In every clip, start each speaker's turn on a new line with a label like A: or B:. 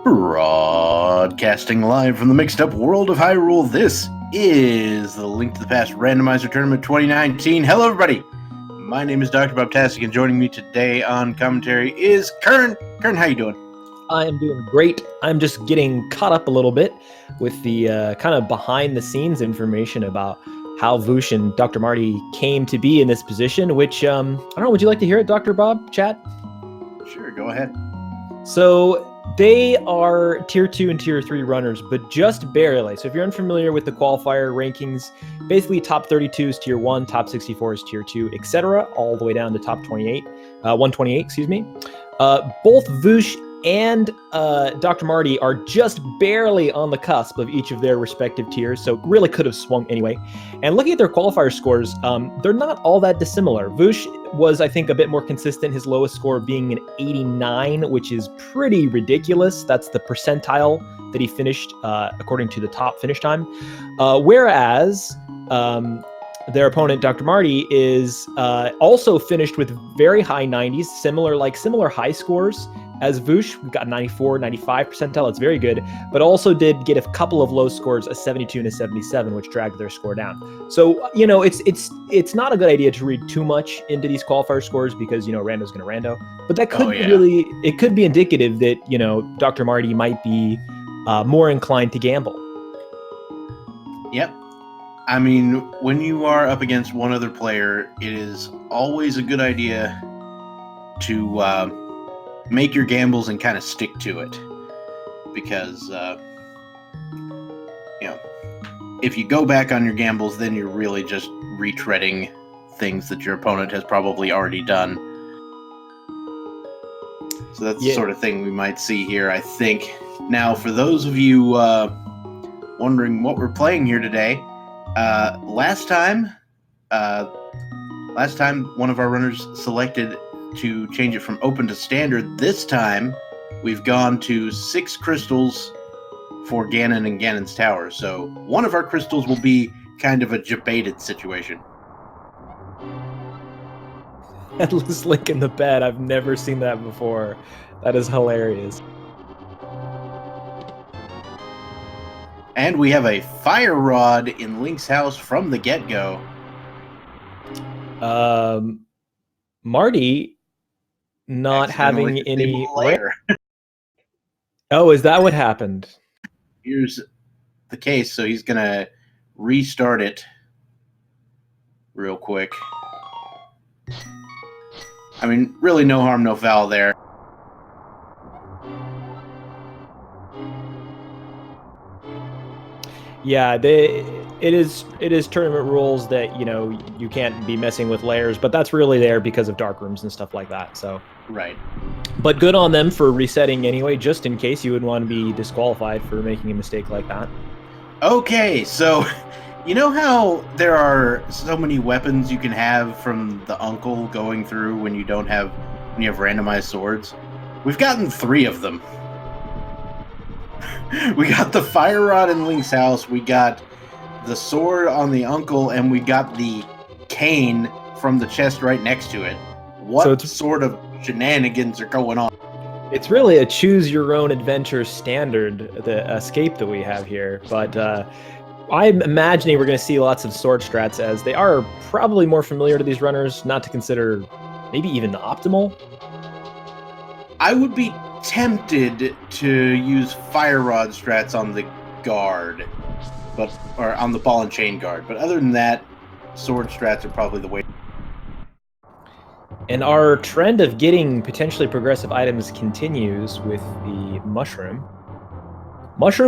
A: Broadcasting live from the mixed-up world of Hyrule, this is the Link to the Past Randomizer Tournament 2019. Hello, everybody! My name is Dr. Bobtastic, and joining me today on commentary is Kern. Kern, how you doing?
B: I am doing great. I'm just getting caught up a little bit with the kind of behind-the-scenes information about how Voosh and Dr. Marty came to be in this position, which, I don't know, would you like to hear it, Dr. Bob, chat?
A: Sure, go ahead.
B: So they are Tier 2 and Tier 3 runners, but just barely. So if you're unfamiliar with the qualifier rankings, basically top 32 is Tier 1, top 64 is Tier 2, etc., all the way down to top 128, excuse me. Both Voosh and Dr. Marty are just barely on the cusp of each of their respective tiers, so really could have swung anyway. And looking at their qualifier scores, they're not all that dissimilar. Voosh was, I think, a bit more consistent, his lowest score being an 89, which is pretty ridiculous. That's the percentile that he finished according to the top finish time. Whereas their opponent, Dr. Marty, is also finished with very high 90s, similar high scores as Voosh. We got 94, 95 percentile. It's very good, but also did get a couple of low scores, a 72 and a 77, which dragged their score down. So, you know, it's not a good idea to read too much into these qualifier scores because, you know, rando's going to rando. But that could it could be indicative that, you know, Dr. Marty might be more inclined to gamble.
A: Yep. I mean, when you are up against one other player, it is always a good idea to make your gambles and kind of stick to it. Because, you know, if you go back on your gambles, then you're really just retreading things that your opponent has probably already done. So that's the sort of thing we might see here, I think. Now, for those of you wondering what we're playing here today, last time one of our runners selected to change it from open to standard. This time we've gone to 6 crystals for Ganon and Ganon's Tower. So one of our crystals will be kind of a debated situation.
B: Headless Link in the bed. I've never seen that before. That is hilarious.
A: And we have a fire rod in Link's house from the get-go.
B: Marty not having any
A: layer.
B: Oh, is that what happened?
A: Here's the case, so he's gonna restart it real quick. I mean, really no harm, no foul there.
B: Yeah, it is tournament rules that, you know, you can't be messing with layers, but that's really there because of dark rooms and stuff like that. So
A: right.
B: But good on them for resetting anyway, just in case you would want to be disqualified for making a mistake like that.
A: Okay, so you know how there are so many weapons you can have from the uncle going through when you have randomized swords? We've gotten 3 of them. We got the fire rod in Link's house, we got the sword on the uncle, and we got the cane from the chest right next to it. What sort of shenanigans are going on?
B: It's really a choose-your-own-adventure standard, the escape that we have here, but I'm imagining we're going to see lots of sword strats, as they are probably more familiar to these runners, not to consider maybe even the optimal.
A: I would be tempted to use fire rod strats on the guard, or on the ball and chain guard, but other than that, sword strats are probably the way.
B: And our trend of getting potentially progressive items continues with the mushroom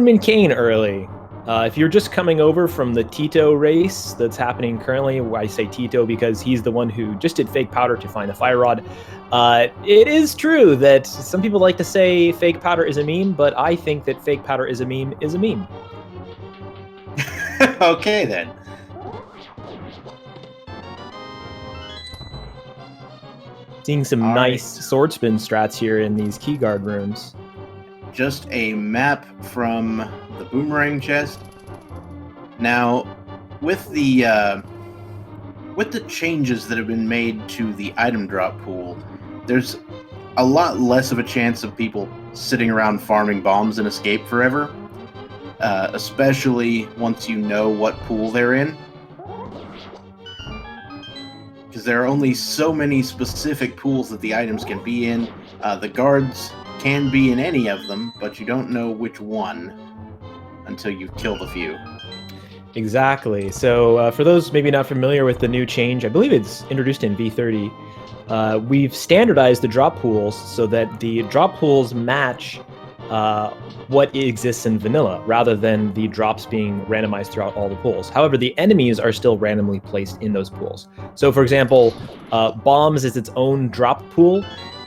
B: and cane early. If you're just coming over from the Tito race that's happening currently, I say Tito because he's the one who just did fake powder to find the fire rod. It is true that some people like to say fake powder is a meme, but I think that fake powder is a meme is a meme.
A: Okay, then.
B: Seeing some nice sword spin strats here in these key guard rooms.
A: Just a map from the boomerang chest. Now, with the changes that have been made to the item drop pool, there's a lot less of a chance of people sitting around farming bombs in Escape forever, especially once you know what pool they're in. Because there are only so many specific pools that the items can be in. The guards can be in any of them, but you don't know which one until you've killed a few.
B: Exactly. So for those maybe not familiar with the new change, I believe it's introduced in V30. We've standardized the drop pools so that the drop pools match what exists in vanilla, rather than the drops being randomized throughout all the pools. However, the enemies are still randomly placed in those pools. So for example, bombs is its own drop pool,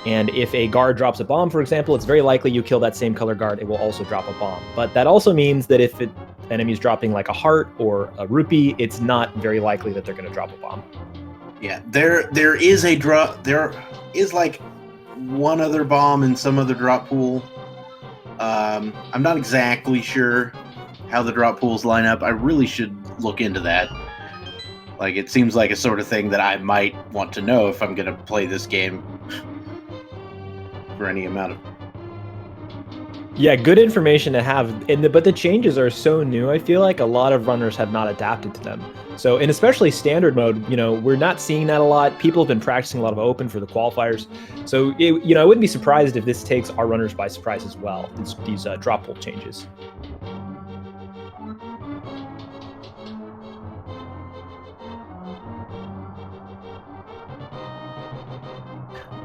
B: and if a guard drops a bomb, for example, it's very likely you kill that same color guard, it will also drop a bomb. But that also means that if enemy's dropping like a heart or a rupee, it's not very likely that they're going to drop a bomb.
A: Yeah, there is a drop. There is like one other bomb in some other drop pool. I'm not exactly sure how the drop pools line up. I really should look into that. Like, it seems like a sort of thing that I might want to know if I'm going to play this game for any amount of...
B: Yeah, good information to have. But the changes are so new, I feel like a lot of runners have not adapted to them. So, and especially standard mode, we're not seeing that a lot. People have been practicing a lot of open for the qualifiers. So, I wouldn't be surprised if this takes our runners by surprise as well, these drop pool changes.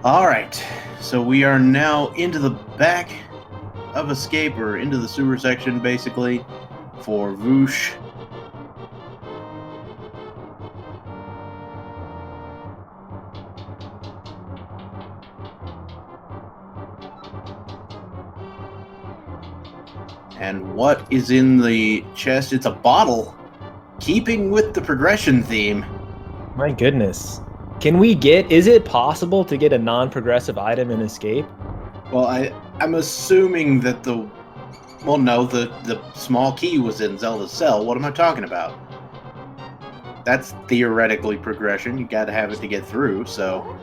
A: All right, so we are now into the back of Escape, or into the sewer section, basically, for Voosh. And what is in the chest? It's a bottle, keeping with the progression theme.
B: My goodness. Is it possible to get a non-progressive item in Escape?
A: Well, I'm assuming that the small key was in Zelda's cell. What am I talking about? That's theoretically progression. You gotta have it to get through, so...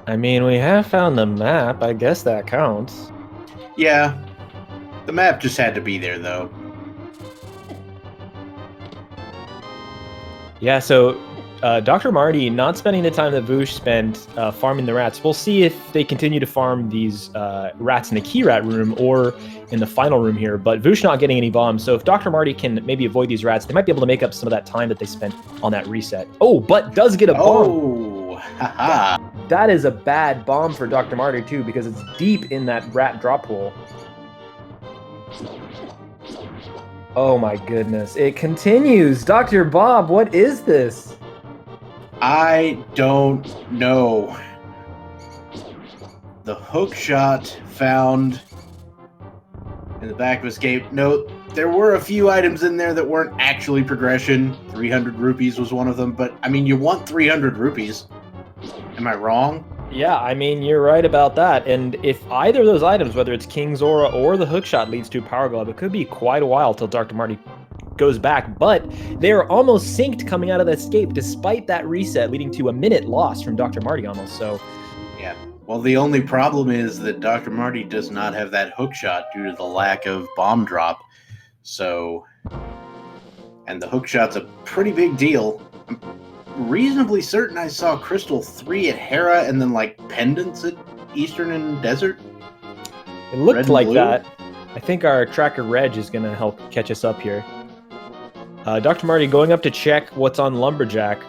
B: I mean, we have found the map. I guess that counts.
A: Yeah. The map just had to be there, though.
B: Yeah, so Dr. Marty not spending the time that Voosh spent farming the rats. We'll see if they continue to farm these rats in the key rat room or in the final room here, but Voosh not getting any bombs. So if Dr. Marty can maybe avoid these rats, they might be able to make up some of that time that they spent on that reset. Oh, but does get a bomb.
A: Oh, haha.
B: That is a bad bomb for Dr. Marty too, because it's deep in that rat drop pool. Oh my goodness. It continues. Dr. Bob, what is this?
A: I don't know. The hook shot found in the back of Escape. Note, there were a few items in there that weren't actually progression. 300 rupees was one of them, but I mean, you want 300 rupees. Am I wrong?
B: Yeah, I mean, you're right about that. And if either of those items, whether it's King's Aura or the hookshot, leads to a Power Glove, it could be quite a while till Dr. Marty goes back. But they are almost synced coming out of the Escape, despite that reset, leading to a minute loss from Dr. Marty almost. So,
A: yeah. Well, the only problem is that Dr. Marty does not have that hookshot due to the lack of bomb drop. So, and the hookshot's a pretty big deal. I'm reasonably certain I saw Crystal 3 at Hera and then like pendants at Eastern and Desert.
B: It looked like that. I think our tracker Reg is going to help catch us up here. Dr. Marty going up to check what's on Lumberjack.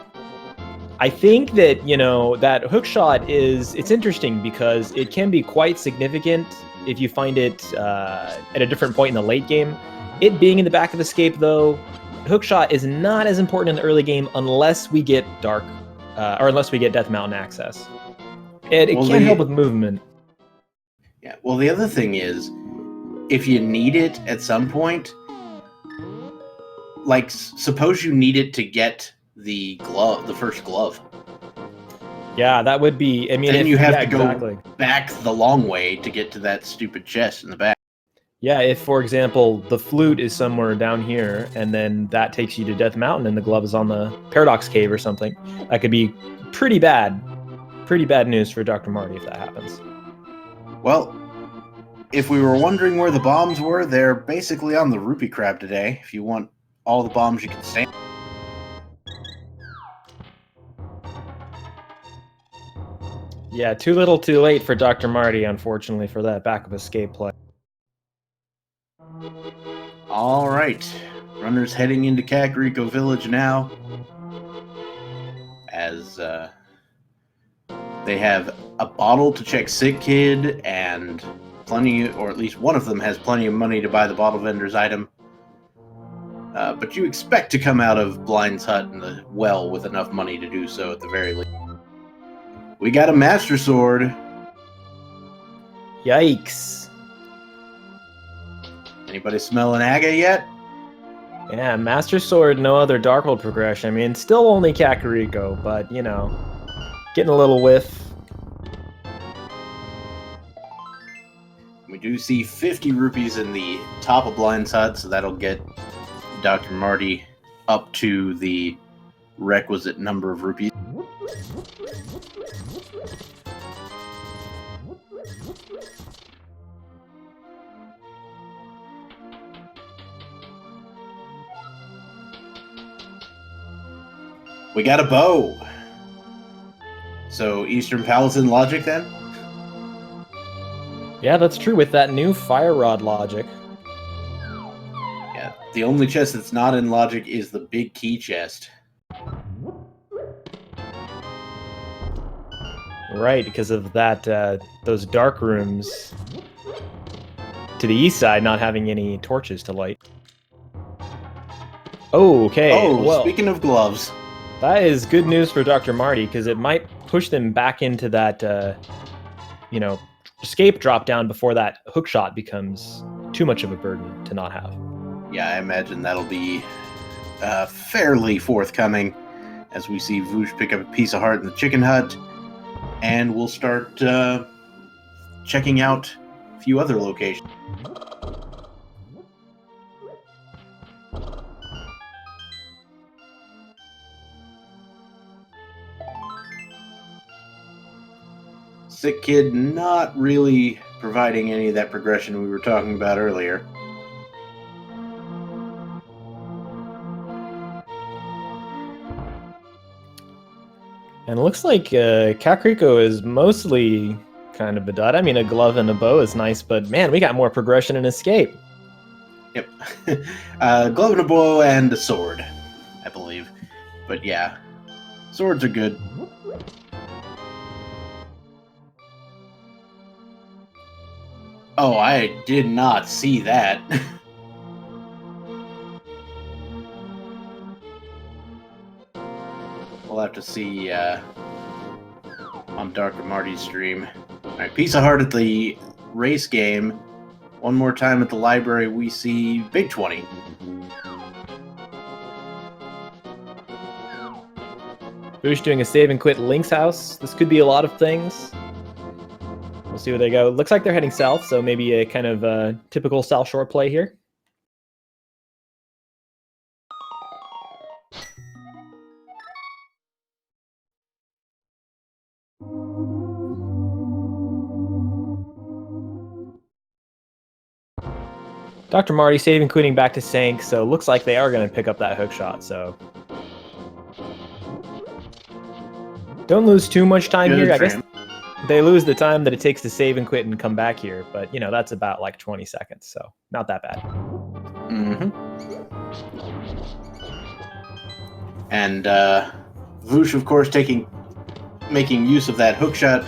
B: I think that, that hookshot it's interesting because it can be quite significant if you find it at a different point in the late game. It being in the back of Escape, though, hookshot is not as important in the early game unless we get Dark, or unless we get Death Mountain access. It can help with movement.
A: Yeah, well, the other thing is, if you need it at some point, like, suppose you need it to get the glove, the first glove.
B: Yeah, that would be, I mean...
A: Then you have to go back the long way to get to that stupid chest in the back.
B: Yeah, if, for example, the flute is somewhere down here, and then that takes you to Death Mountain, and the glove is on the Paradox Cave or something, that could be pretty bad. pretty bad news for Dr. Marty if that happens.
A: Well, if we were wondering where the bombs were, they're basically on the rupee crab today. If you want all the bombs you can stand.
B: Yeah, too little too late for Dr. Marty, unfortunately, for that backup escape play.
A: All right. Runners heading into Kakariko Village now. As they have a bottle to check Sick Kid, and plenty, or at least one of them has plenty of money to buy the bottle vendor's item. But you expect to come out of Blind's hut in the well with enough money to do so at the very least. We got a Master Sword.
B: Yikes.
A: Anybody smell an Aga yet?
B: Yeah, Master Sword, no other Darkhold progression. I mean, still only Kakariko, but, you know, getting a little whiff.
A: We do see 50 rupees in the top of Blind's hut, so that'll get Dr. Marty up to the requisite number of rupees. We got a bow. So Eastern Paladin logic then?
B: Yeah, that's true with that new Fire Rod logic.
A: Yeah, the only chest that's not in logic is the big key chest.
B: Right, because of that, those dark rooms to the east side not having any torches to light. Okay,
A: Oh,
B: well,
A: speaking of gloves.
B: that is good news for Dr. Marty, because it might push them back into that, you know, escape drop down before that hook shot becomes too much of a burden to not have.
A: Yeah, I imagine that'll be fairly forthcoming as we see Voosh pick up a piece of heart in the chicken hut, and we'll start checking out a few other locations. Sick Kid not really providing any of that progression we were talking about earlier.
B: And it looks like Kakariko is mostly kind of a dud. I mean, a glove and a bow is nice, but man, we got more progression in escape.
A: Yep. Glove and a bow and a sword, I believe. But yeah, swords are good. Oh, I did not see that. We'll have to see on Dr. Marty's stream. Alright, piece of heart at the race game. One more time at the library, we see Big 20.
B: Voosh doing a save and quit Link's house. This could be a lot of things. We'll see where they go. Looks like they're heading south, so maybe a kind of typical South Shore play here. Dr. Marty saving, quitting back to Sank, so looks like they are going to pick up that hook shot, so. Don't lose too much time here. I guess they lose the time that it takes to save and quit and come back here, but, you know, that's about like 20 seconds, so not that bad.
A: Mm-hmm. And Voosh, of course, making use of that hookshot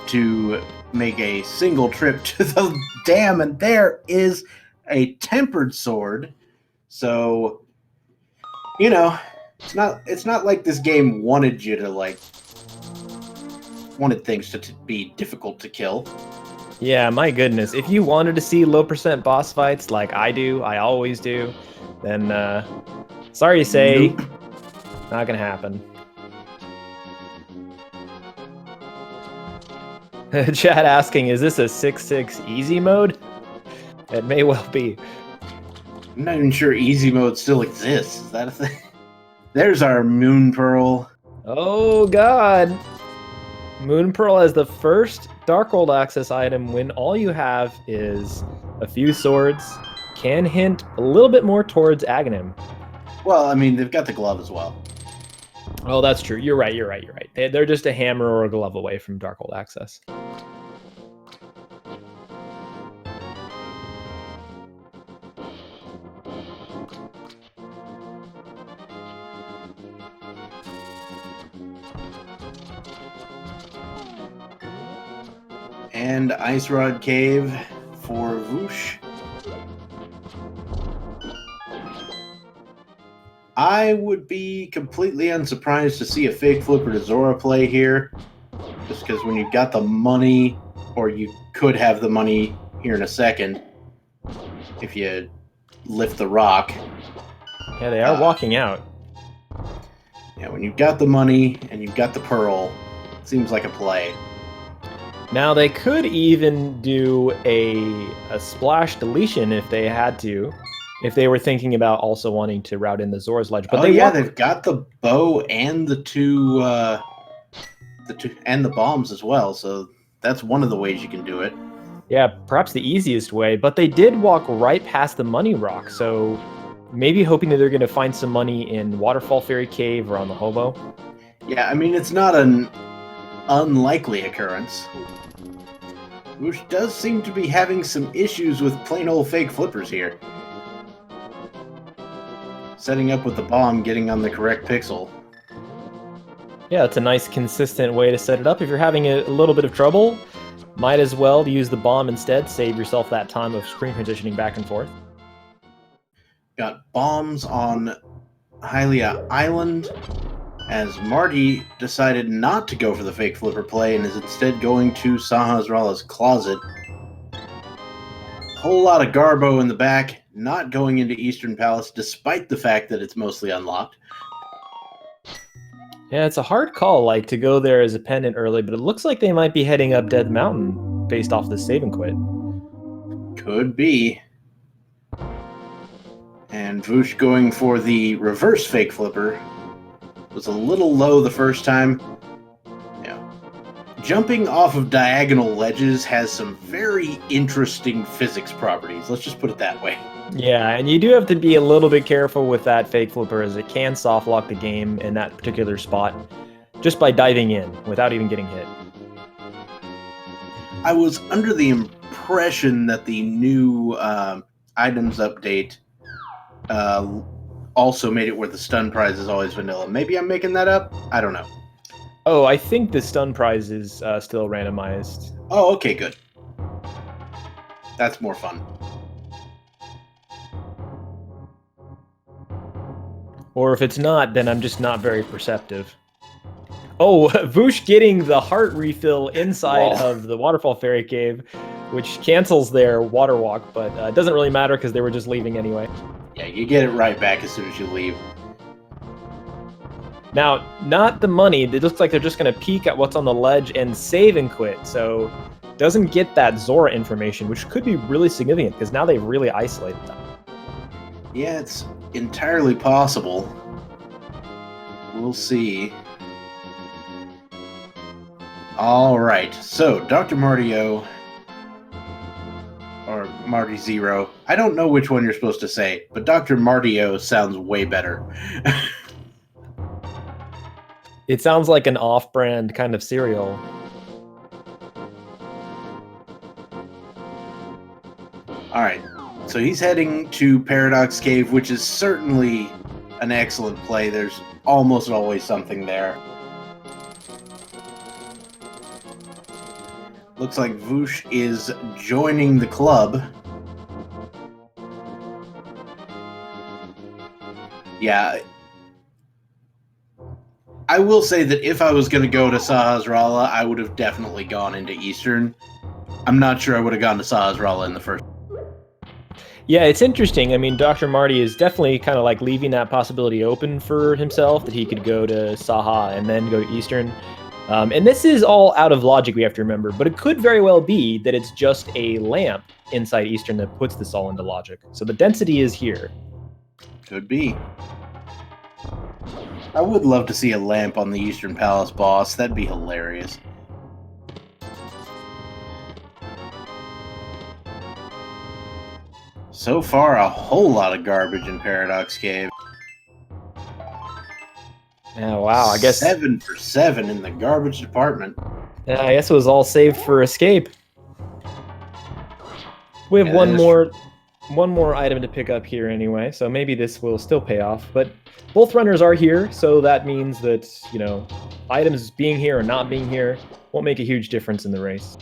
A: to make a single trip to the dam, and there is a tempered sword. So, you know, it's not like this game wanted you to wanted things to be difficult to kill.
B: Yeah, my goodness. If you wanted to see low percent boss fights like I do, I always do, then sorry to say,
A: Nope.
B: Not gonna happen. Chat asking, is this a 6-6 easy mode? It may well be.
A: I'm not even sure easy mode still exists. Is that a thing? There's our Moon Pearl.
B: Oh god. Moon Pearl as the first Darkhold access item when all you have is a few swords, can hint a little bit more towards Aghanim.
A: Well, I mean, they've got the glove as well.
B: Oh, that's true. You're right. They're just a hammer or a glove away from Darkhold access.
A: And Ice Rod Cave for Voosh. I would be completely unsurprised to see a Fake Flipper to Zora play here. Just because when you've got the money, or you could have the money here in a second, if you lift the rock.
B: Yeah, they are walking out.
A: Yeah, when you've got the money and you've got the pearl, it seems like a play.
B: Now they could even do a splash deletion if they had to, if they were thinking about also wanting to route in the Zora's Ledge. But
A: they've got the bow and the two and the bombs as well, so that's one of the ways you can do it.
B: Yeah, perhaps the easiest way, but they did walk right past the money rock, so maybe hoping that they're going to find some money in Waterfall Fairy Cave or on the Hobo.
A: Yeah, I mean, it's not an unlikely occurrence. Voosh does seem to be having some issues with plain old Fake Flippers here. Setting up with the bomb, getting on the correct pixel.
B: Yeah, it's a nice consistent way to set it up. If you're having a little bit of trouble, might as well use the bomb instead. Save yourself that time of screen transitioning back and forth.
A: Got bombs on Hylia Island, as Marty decided not to go for the Fake Flipper play and is instead going to Sahasrah's closet. Whole lot of Garbo in the back, not going into Eastern Palace despite the fact that it's mostly unlocked.
B: Yeah, it's a hard call, like, to go there as a pendant early, but it looks like they might be heading up Death Mountain based off the save and quit.
A: Could be. And Voosh going for the reverse Fake Flipper. Was a little low the first time. Yeah. Jumping off of diagonal ledges has some very interesting physics properties. Let's just put it that way.
B: Yeah, and you do have to be a little bit careful with that Fake Flipper, as it can soft lock the game in that particular spot just by diving in without even getting hit.
A: I was under the impression that the new items update also made it where the stun prize is always vanilla. Maybe I'm making that up? I don't know.
B: Oh, I think the stun prize is still randomized.
A: Oh, okay, good. That's more fun.
B: Or if it's not, then I'm just not very perceptive. Oh, Voosh getting the heart refill inside of the Waterfall Fairy Cave, which cancels their water walk, but it doesn't really matter because they were just leaving anyway.
A: Yeah, you get it right back as soon as you leave.
B: Now, not the money. It looks like they're just going to peek at what's on the ledge and save and quit. So, doesn't get that Zora information, which could be really significant because now they've really isolated them.
A: Yeah, it's entirely possible. We'll see. All right, so Dr. Martio, or Marty Zero, I don't know which one you're supposed to say, but Dr. Martio sounds way better.
B: It sounds like an off-brand kind of cereal.
A: All right, so he's heading to Paradox Cave, which is certainly an excellent play. There's almost always something there. Looks like Voosh is joining the club. Yeah. I will say that if I was going to go to Sahasrahla, I would have definitely gone into Eastern. I'm not sure I would have gone to Sahasrahla in the first.
B: Yeah, it's interesting. I mean, Dr. Marty is definitely kind of like leaving that possibility open for himself, that he could go to Saha and then go to Eastern. And this is all out of logic, we have to remember, but it could very well be that it's just a lamp inside Eastern that puts this all into logic. So the density is here.
A: Could be. I would love to see a lamp on the Eastern Palace boss. That'd be hilarious. So far, a whole lot of garbage in Paradox Cave.
B: Oh, wow. I guess
A: 7 for 7 in the garbage department.
B: I guess it was all saved for escape. We have
A: Yeah,
B: one
A: that is
B: more item to pick up here anyway, so maybe this will still pay off. But both runners are here, so that means that, you know, items being here or not being here won't make a huge difference in the race.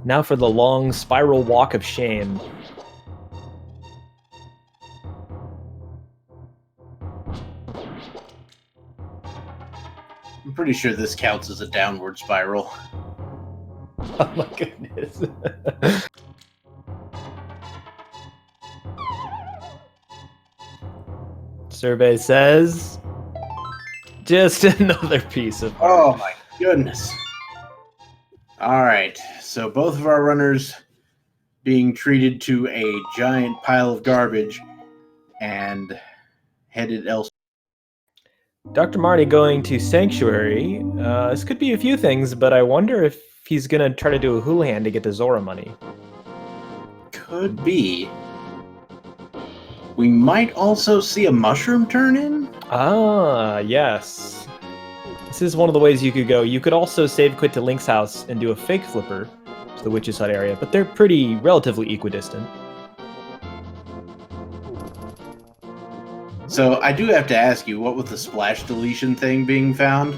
B: Now for the long spiral walk of shame.
A: I'm pretty sure this counts as a downward spiral.
B: Oh my goodness. Survey says just another piece of art.
A: Oh my goodness. All right, so both of our runners being treated to a giant pile of garbage and headed elsewhere.
B: Dr. Marty going to Sanctuary. This could be a few things, but I wonder if he's going to try to do a Houlihan to get the Zora money.
A: Could be. We might also see a mushroom turn in.
B: Ah, yes. This is one of the ways you could go. You could also save quit to Link's house and do a fake flipper to the Witch's Hut area, but they're pretty relatively equidistant.
A: So I do have to ask you, what with the splash deletion thing being found,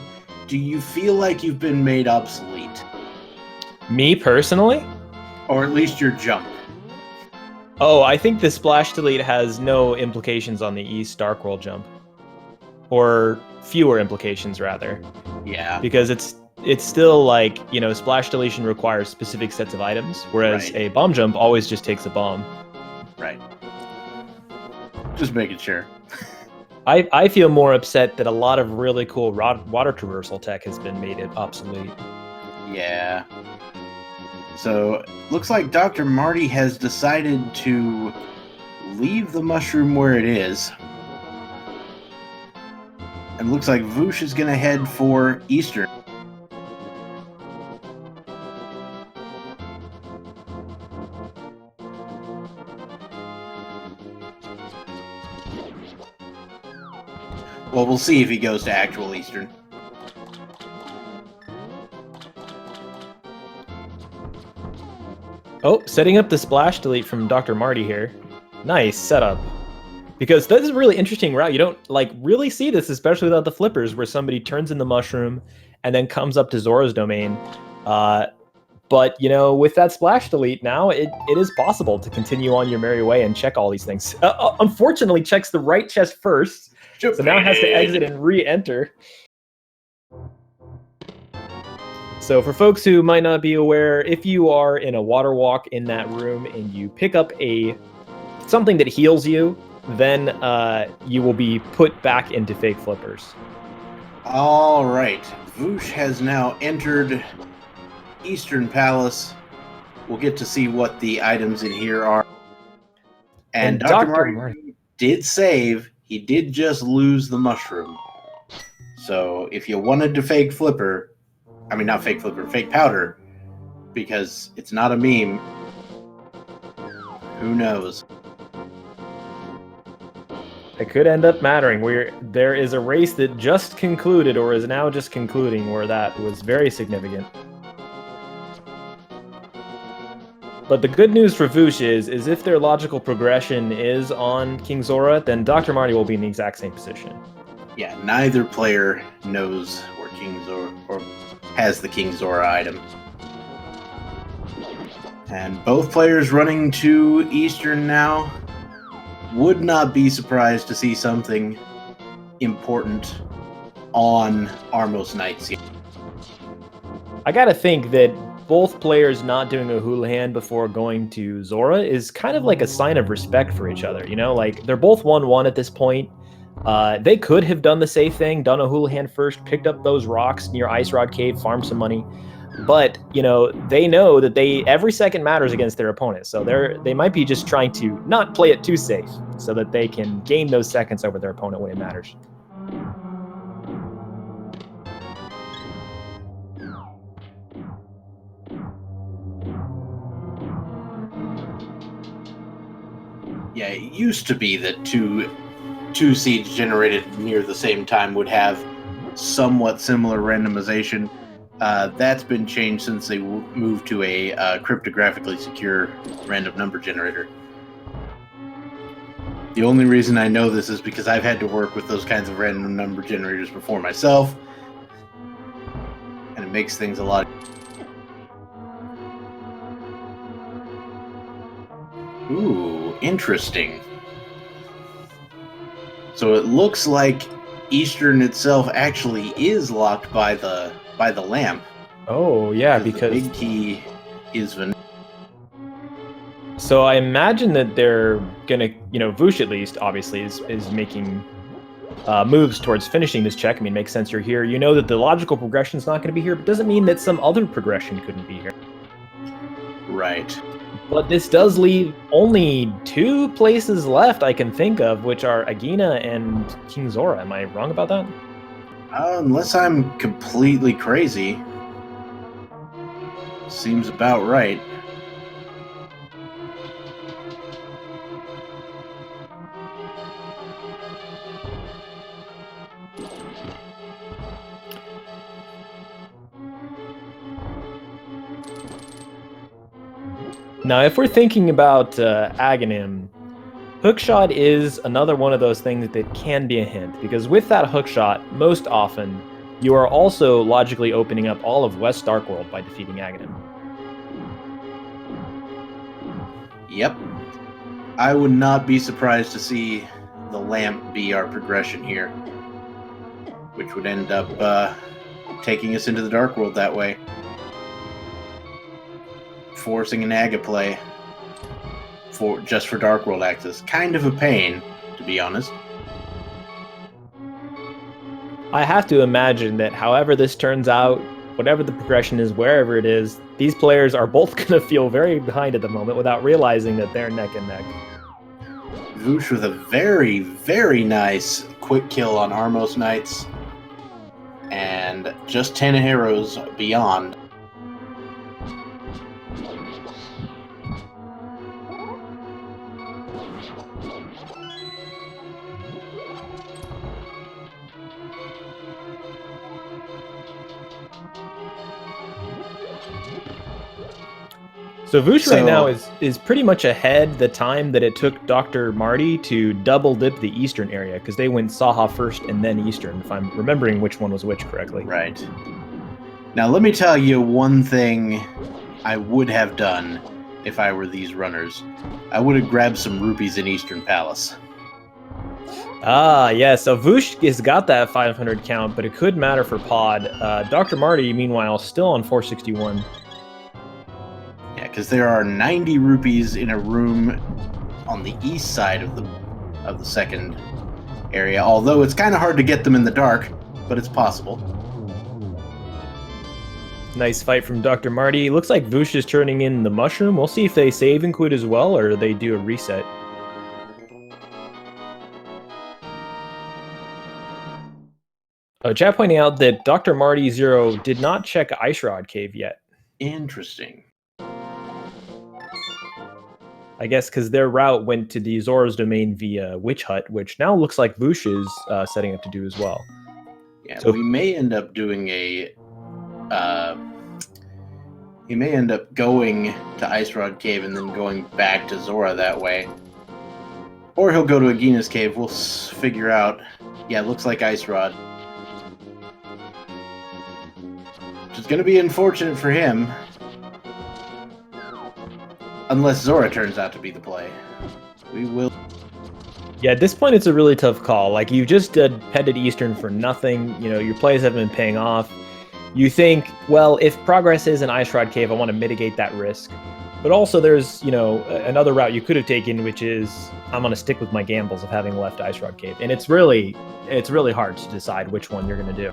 A: do you feel like you've been made obsolete?
B: Me personally?
A: Or at least your jump?
B: Oh, I think the splash delete has no implications on the East Dark World jump. Or fewer implications, rather.
A: Yeah.
B: Because it's still like, you know, splash deletion requires specific sets of items, whereas
A: Right.
B: a bomb jump always just takes a bomb.
A: Right. Just making sure.
B: I feel more upset that a lot of really cool water traversal tech has been made obsolete.
A: Yeah. So, looks like Dr. Marty has decided to leave the mushroom where it is. And looks like Voosh is going to head for Eastern. Well, we'll see if he goes to actual Eastern.
B: Oh, setting up the splash delete from Dr. Marty here. Nice setup. Because that is a really interesting route. You don't like really see this, especially without the flippers, where somebody turns in the mushroom and then comes up to Zora's domain. But, you know, with that splash delete now, it is possible to continue on your merry way and check all these things. Unfortunately, checks the right chest first. So now it has to exit and re-enter. So for folks who might not be aware, if you are in a water walk in that room and you pick up something that heals you, then you will be put back into fake flippers.
A: All right. Voosh has now entered Eastern Palace. We'll get to see what the items in here are. And Dr. Marty did save. He did just lose the mushroom. So if you wanted to fake flipper, I mean not fake flipper, fake powder, because it's not a meme, who knows?
B: It could end up mattering. There is a race that just concluded, or is now just concluding, where that was very significant. But the good news for Voosh is if their logical progression is on King Zora, then Dr. Marty will be in the exact same position.
A: Yeah, neither player knows where King Zora, or has the King Zora item. And both players running to Eastern now. Would not be surprised to see something important on Armos Knights here.
B: I gotta think that both players not doing a Houlihan before going to Zora is kind of like a sign of respect for each other, you know? Like, they're both 1-1 at this point. They could have done the safe thing, done a Houlihan first, picked up those rocks near Ice Rod Cave, farmed some money. But, they know that every second matters against their opponent. So they might be just trying to not play it too safe so that they can gain those seconds over their opponent when it matters.
A: Yeah, it used to be that two seeds generated near the same time would have somewhat similar randomization. That's been changed since they moved to a cryptographically secure random number generator. The only reason I know this is because I've had to work with those kinds of random number generators before myself, and it makes things a lot. Ooh, interesting. So it looks like Eastern itself actually is locked by the lamp.
B: Oh yeah, because
A: the big key is vanilla.
B: So I imagine that they're gonna, Voosh at least obviously is making moves towards finishing this check. I mean, it makes sense you're here. You know that the logical progression is not going to be here, but doesn't mean that some other progression couldn't be here.
A: Right.
B: But this does leave only 2 places left I can think of, which are Agina and King Zora. Am I wrong about that?
A: Unless I'm completely crazy. Seems about right.
B: Now, if we're thinking about Aghanim, hookshot is another one of those things that can be a hint, because with that hookshot, most often, you are also logically opening up all of West Darkworld by defeating Aghanim.
A: Yep. I would not be surprised to see the lamp be our progression here, which would end up taking us into the Dark World that way. Forcing an Aga play just for Dark World access. Kind of a pain, to be honest.
B: I have to imagine that however this turns out, whatever the progression is, wherever it is, these players are both going to feel very behind at the moment without realizing that they're neck and neck.
A: Voosh with a very, very nice quick kill on Armos Knights. And just 10 arrows beyond.
B: So Voosh right now is pretty much ahead the time that it took Dr. Marty to double dip the Eastern area, because they went Saha first and then Eastern, if I'm remembering which one was which correctly.
A: Right. Now let me tell you one thing I would have done if I were these runners. I would have grabbed some rupees in Eastern Palace.
B: Ah, yeah, so Voosh has got that 500 count, but it could matter for Pod. Dr. Marty, meanwhile, still on 461.
A: Yeah, because there are 90 rupees in a room on the east side of the second area, although it's kind of hard to get them in the dark, but it's possible.
B: Nice fight from Dr. Marty. Looks like Voosh is turning in the mushroom. We'll see if they save and quit as well, or they do a reset. Chat pointing out that Dr. Marty Zero did not check Ice Rod Cave yet.
A: Interesting.
B: I guess because their route went to the Zora's domain via Witch Hut, which now looks like Voosh is setting up to do as well.
A: Yeah, so we may end up doing a... he may end up going to Ice Rod Cave and then going back to Zora that way. Or he'll go to Agina's Cave. We'll figure out. Yeah, it looks like Ice Rod. Which is going to be unfortunate for him. Unless Zora turns out to be the play. We will...
B: Yeah, at this point, it's a really tough call. Like, you just headed Eastern for nothing. You know, your plays haven't been paying off. You think, well, if progress is an Ice Rod Cave, I want to mitigate that risk. But also there's, another route you could have taken, which is I'm going to stick with my gambles of having left Ice Rod Cave. And it's really hard to decide which one you're going to do.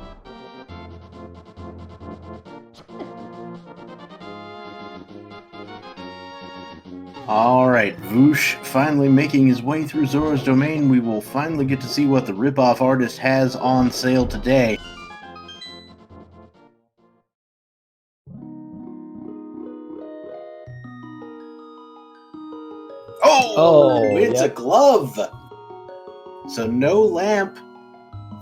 A: Alright, Voosh finally making his way through Zora's Domain. We will finally get to see what the ripoff artist has on sale today. Oh, it's
B: yep.
A: a glove! So no lamp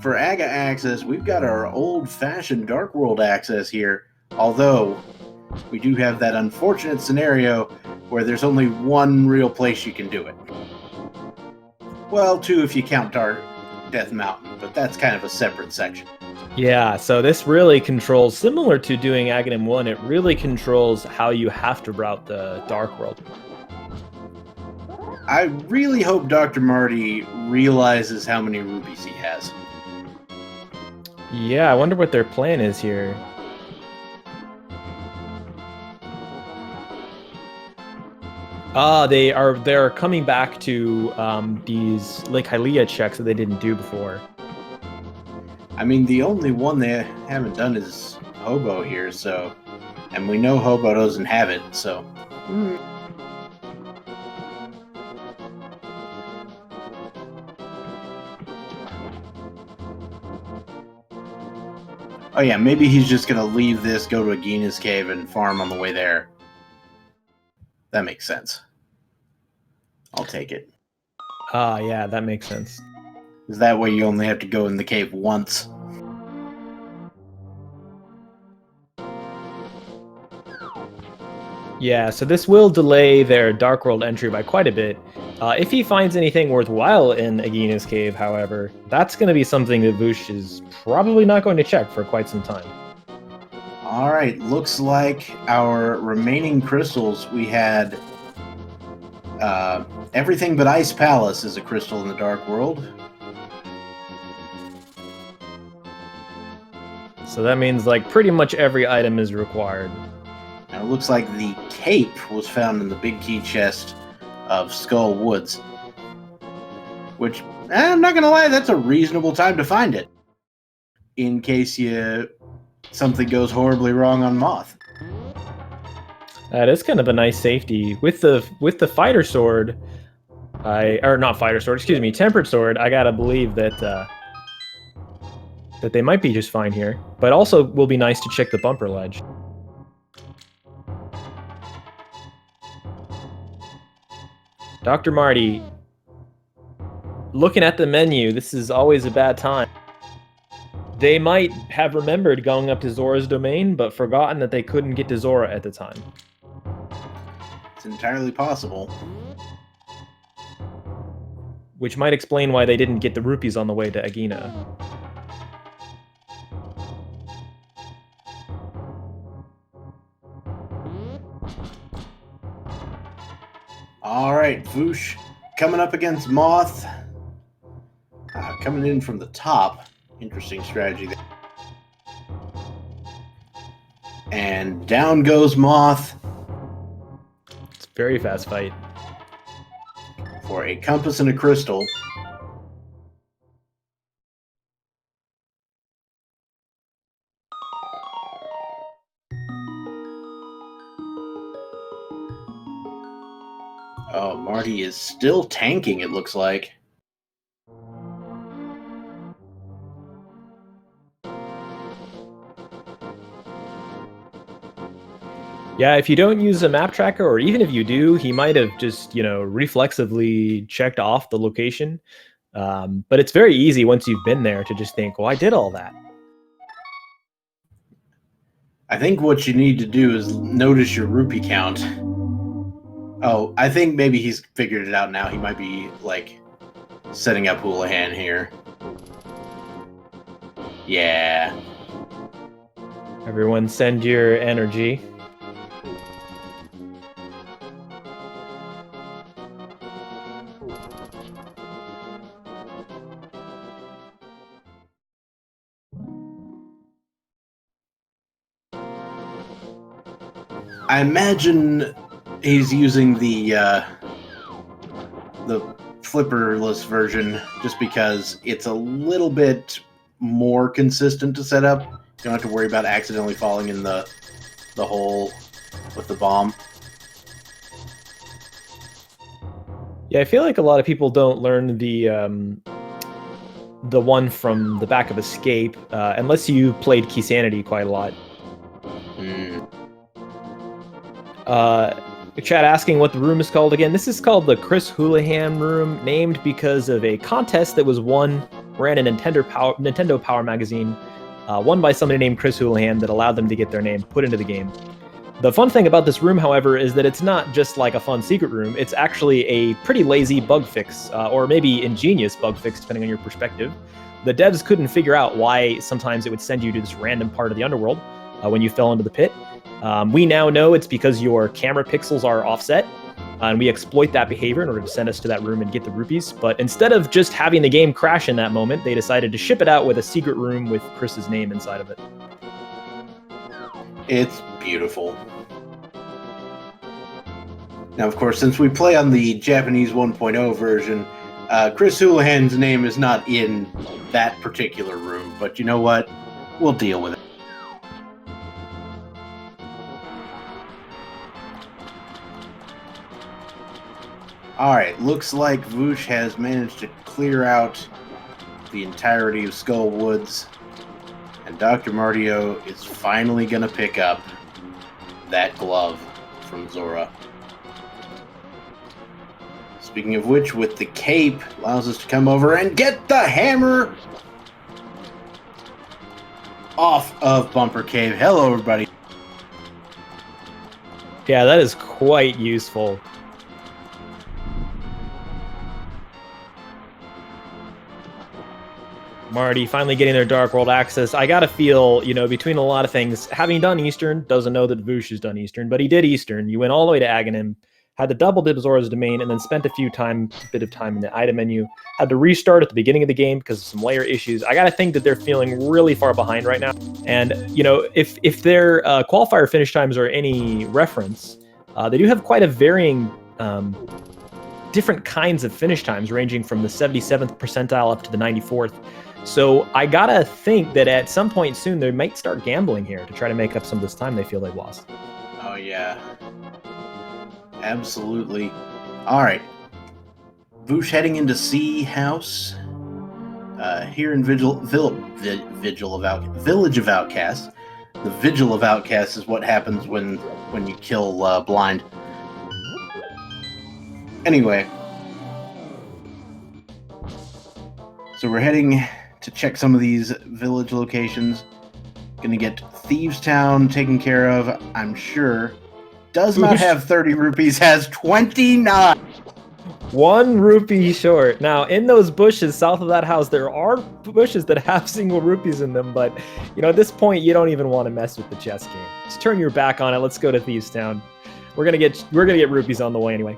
A: for Aga access. We've got our old-fashioned Dark World access here. Although, we do have that unfortunate scenario where there's only one real place you can do it. Well, two if you count Death Mountain, but that's kind of a separate section.
B: Yeah, so this really controls, similar to doing Aghanim 1, it really controls how you have to route the Dark World.
A: I really hope Dr. Marty realizes how many rupees he has.
B: Yeah, I wonder what their plan is here. They're coming back to these Lake Hylia checks that they didn't do before.
A: I mean, the only one they haven't done is Hobo here, so... And we know Hobo doesn't have it, so... Oh yeah, maybe he's just gonna leave this, go to Agina's cave, and farm on the way there. That makes sense. I'll take it.
B: Yeah, that makes sense.
A: Because that way you only have to go in the cave once.
B: Yeah, so this will delay their Dark World entry by quite a bit. If he finds anything worthwhile in Agina's cave, however, that's going to be something that Voosh is probably not going to check for quite some time.
A: Alright, looks like our remaining crystals, we had everything but Ice Palace is a crystal in the Dark World.
B: So that means like pretty much every item is required.
A: And it looks like the cape was found in the big key chest of Skull Woods. Which, I'm not gonna lie, that's a reasonable time to find it. In case something goes horribly wrong on Moth.
B: That is kind of a nice safety. With the fighter sword, tempered sword, I gotta believe that that they might be just fine here. But also will be nice to check the bumper ledge. Dr. Marty, looking at the menu, this is always a bad time. They might have remembered going up to Zora's domain, but forgotten that they couldn't get to Zora at the time.
A: It's entirely possible.
B: Which might explain why they didn't get the rupees on the way to Agina.
A: Alright, Voosh coming up against Moth. Coming in from the top. Interesting strategy there. And down goes Moth.
B: It's a very fast fight.
A: For a compass and a crystal. Oh, Marty is still tanking, it looks like.
B: Yeah, if you don't use a map tracker, or even if you do, he might have just, reflexively checked off the location. But it's very easy once you've been there to just think, well, I did all that.
A: I think what you need to do is notice your rupee count. Oh, I think maybe he's figured it out now. He might be, setting up Houlihan here. Yeah.
B: Everyone send your energy.
A: I imagine he's using the flipperless version just because it's a little bit more consistent to set up. You don't have to worry about accidentally falling in the hole with the bomb.
B: Yeah, I feel like a lot of people don't learn the one from the back of Escape, unless you played Keysanity quite a lot. Chat asking what the room is called again. This is called the Chris Houlihan room, named because of a contest that was ran in Nintendo Power magazine, won by somebody named Chris Houlihan that allowed them to get their name put into the game. The fun thing about this room, however, is that it's not just like a fun secret room. It's actually a pretty lazy bug fix, or maybe ingenious bug fix, depending on your perspective. The devs couldn't figure out why sometimes it would send you to this random part of the underworld when you fell into the pit. We now know it's because your camera pixels are offset, and we exploit that behavior in order to send us to that room and get the rupees. But instead of just having the game crash in that moment, they decided to ship it out with a secret room with Chris's name inside of it.
A: It's beautiful. Now, of course, since we play on the Japanese 1.0 version, Chris Houlihan's name is not in that particular room, but you know what? We'll deal with it. Alright, looks like Voosh has managed to clear out the entirety of Skull Woods, and Dr. Martio is finally going to pick up that glove from Zora. Speaking of which, with the cape, allows us to come over and get the hammer off of Bumper Cave. Hello, everybody.
B: Yeah, that is quite useful. Marty finally getting their Dark World access. I gotta feel, between a lot of things, having done Eastern, doesn't know that Voosh has done Eastern, but he did Eastern. You went all the way to Aghanim, had the double dip Zora's Domain, and then spent a bit of time in the item menu. Had to restart at the beginning of the game because of some layer issues. I gotta think that they're feeling really far behind right now. And if their qualifier finish times are any reference, they do have quite a varying different kinds of finish times, ranging from the 77th percentile up to the 94th. So I gotta think that at some point soon they might start gambling here to try to make up some of this time they feel they've lost.
A: Oh yeah, absolutely. All right, Voosh heading into Sea House. Here in Village of Outcasts. The Vigil of Outcasts is what happens when you kill Blind. Anyway, so we're heading to check some of these village locations. Gonna get Thieves Town taken care of, I'm sure. Does not have 30 rupees, has 29.
B: 1 rupee short. Now, in those bushes south of that house, there are bushes that have single rupees in them, but at this point, you don't even want to mess with the chess game. Just turn your back on it. Let's go to Thieves Town. We're gonna get rupees on the way anyway.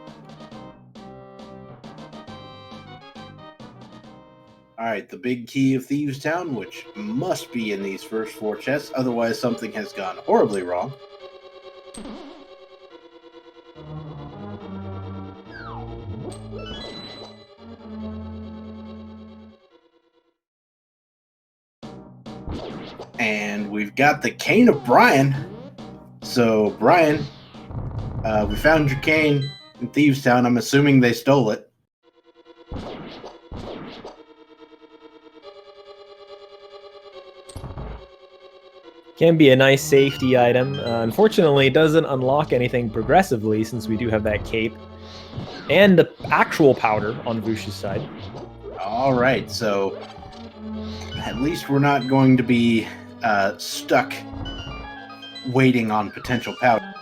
A: Alright, the big key of Thieves Town, which must be in these first 4 chests, otherwise something has gone horribly wrong. And we've got the cane of Brian. So, Brian, we found your cane in Thieves Town. I'm assuming they stole it.
B: Can be a nice safety item. Unfortunately, it doesn't unlock anything progressively since we do have that cape. And the actual powder on Voosh's side.
A: Alright, so at least we're not going to be stuck waiting on potential powder.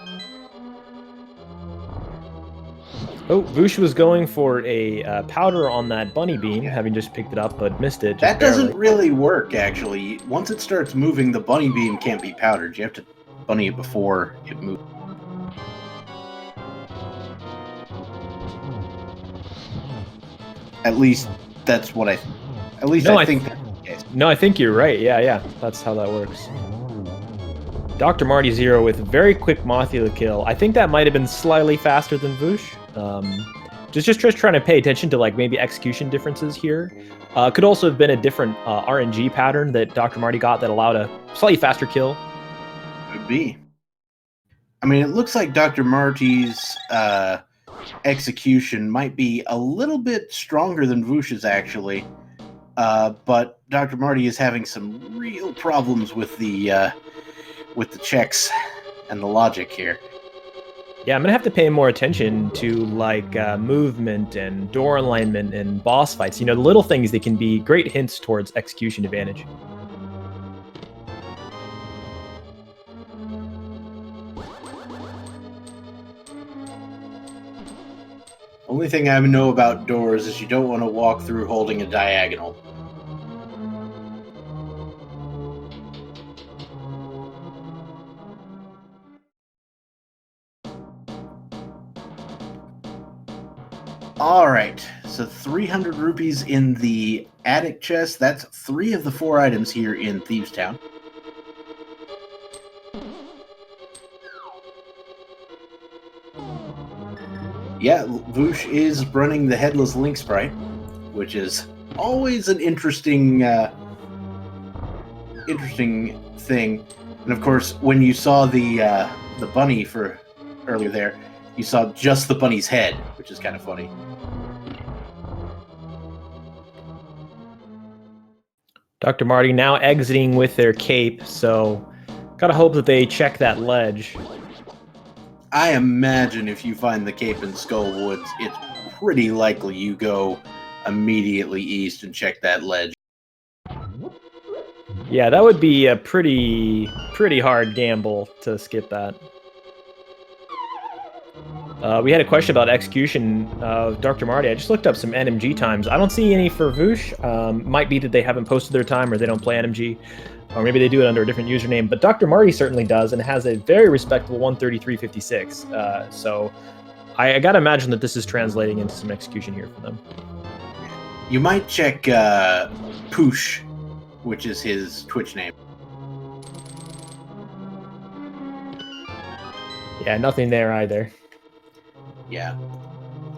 B: Oh, Voosh was going for a powder on that bunny beam, having just picked it up, but missed it.
A: That doesn't really work, actually. Once it starts moving, the bunny beam can't be powdered. You have to bunny it before it moves. At least that's what I think that's the case.
B: No, I think you're right. Yeah. That's how that works. Dr. Marty Zero with very quick Mothula kill. I think that might have been slightly faster than Voosh. Just trying to pay attention to maybe execution differences here. Could also have been a different RNG pattern that Dr. Marty got that allowed a slightly faster kill.
A: Could be. I mean, it looks like Dr. Marty's execution might be a little bit stronger than Voosh's, actually. But Dr. Marty is having some real problems with the checks and the logic here.
B: Yeah, I'm gonna have to pay more attention to like movement and door alignment and boss fights. You know, the little things that can be great hints towards execution advantage.
A: Only thing I know about doors is you don't want to walk through holding a diagonal. All right, so 300 rupees in the attic chest. That's 3 of the 4 items here in Thieves Town. Yeah, Voosh is running the Headless Link sprite, which is always an interesting thing. And of course, when you saw the bunny for earlier there, you saw just the bunny's head, which is kind of funny.
B: Dr. Marty now exiting with their cape, so gotta hope that they check that ledge.
A: I imagine if you find the cape in Skull Woods, it's pretty likely you go immediately east and check that ledge.
B: Yeah, that would be a pretty hard gamble to skip that. We had a question about execution of Dr. Marty. I just looked up some NMG times. I don't see any for Voosh. Might be that they haven't posted their time or they don't play NMG. Or maybe they do it under a different username. But Dr. Marty certainly does and has a very respectable 133.56. So I got to imagine that this is translating into some execution here for them.
A: You might check Poosh, which is his Twitch name.
B: Yeah, nothing there either.
A: Yeah.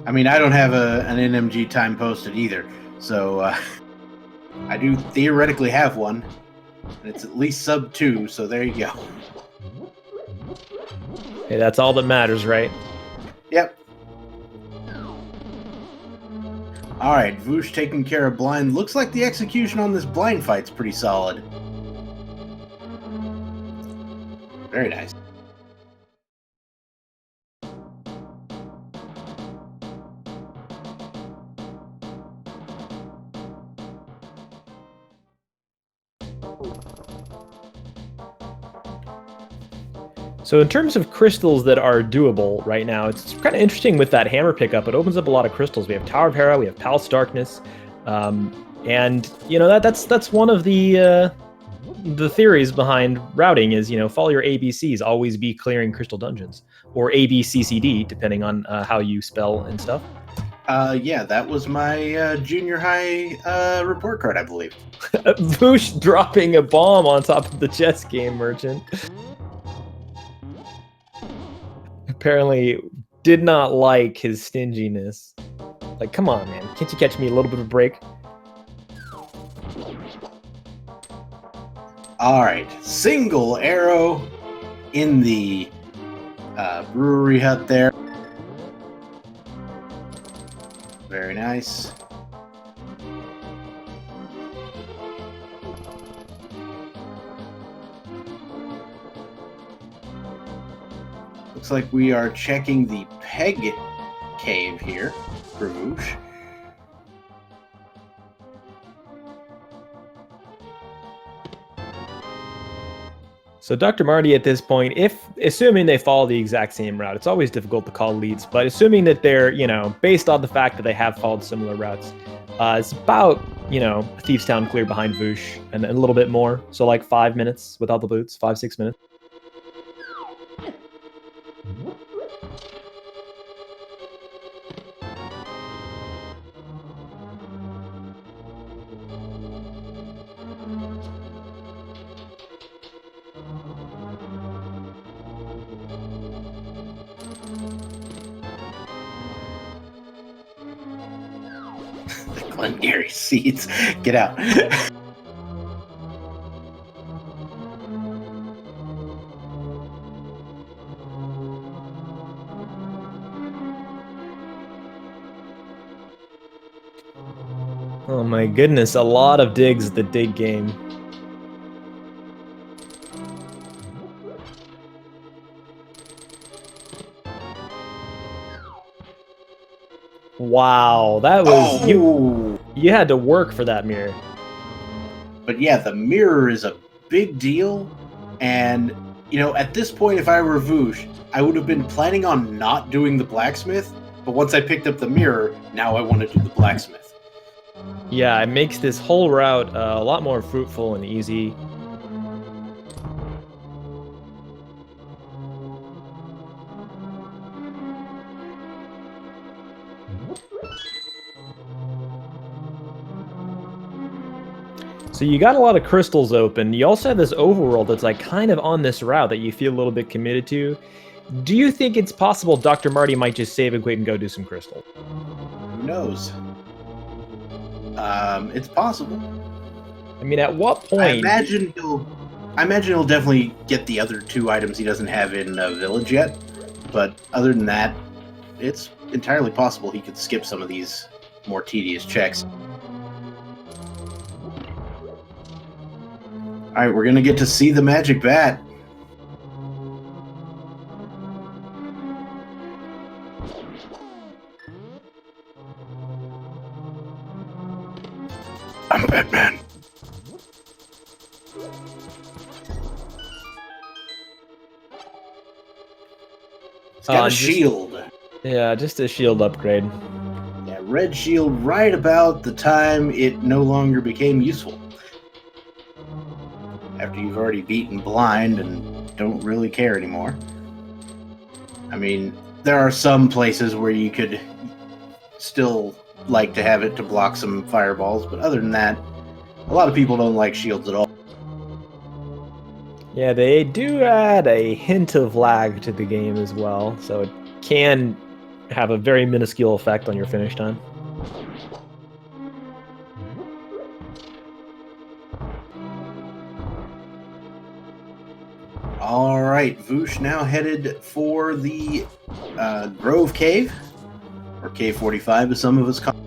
A: I mean, I don't have an NMG time posted either, so I do theoretically have one, and it's at least sub 2, so there you go.
B: Hey, that's all that matters, right?
A: Yep. Alright, Voosh taking care of blind. Looks like the execution on this blind fight's pretty solid. Very nice.
B: So in terms of crystals that are doable right now, it's kind of interesting with that hammer pickup. It opens up a lot of crystals. We have Tower of Hera, we have Palace of Darkness, and you know that's one of the theories behind routing is, you know, follow your ABCs, always be clearing crystal dungeons, or ABCCD depending on how you spell and stuff.
A: Yeah, that was my junior high report card, I believe.
B: Voosh dropping a bomb on top of the chess game merchant. Apparently did not like his stinginess. Like, come on, man. Can't you catch me a little bit of a break?
A: All right. Single arrow in the brewery hut there. Very nice. Looks like we are checking the Peg Cave here for Voosh.
B: So Dr. Marty at this point, assuming they follow the exact same route, it's always difficult to call leads, but assuming that they're, you know, based on the fact that they have followed similar routes, it's about, you know, Thieves Town clear behind Voosh and a little bit more. So like 5 minutes without the boots, 5-6 minutes.
A: Glengarry seeds. Get out.
B: Oh my goodness, a lot of digs at the dig game. Wow, that was you had to work for that mirror.
A: But yeah, the mirror is a big deal, and you know, at this point, if I were Voosh, I would have been planning on not doing the blacksmith, but once I picked up the mirror, now I want to do the blacksmith.
B: Yeah, it makes this whole route a lot more fruitful and easy. So you got a lot of crystals open. You also have this overworld that's like kind of on this route that you feel a little bit committed to. Do you think it's possible Dr. Marty might just save and quit and go do some crystal?
A: Who knows? It's possible.
B: I mean, at what point?
A: I imagine he'll definitely get the other 2 items he doesn't have in Village yet. But other than that, it's entirely possible he could skip some of these more tedious checks. All right, we're gonna get to see the magic bat. I'm Batman. It's got a shield.
B: Yeah, just a shield upgrade.
A: Yeah, red shield right about the time it no longer became useful. After you've already beaten blind and don't really care anymore. I mean, there are some places where you could still like to have it to block some fireballs, but other than that, a lot of people don't like shields at all.
B: Yeah, they do add a hint of lag to the game as well, so it can have a very minuscule effect on your finish time.
A: All right, Voosh now headed for the Grove Cave, or Cave 45 as some of us call it.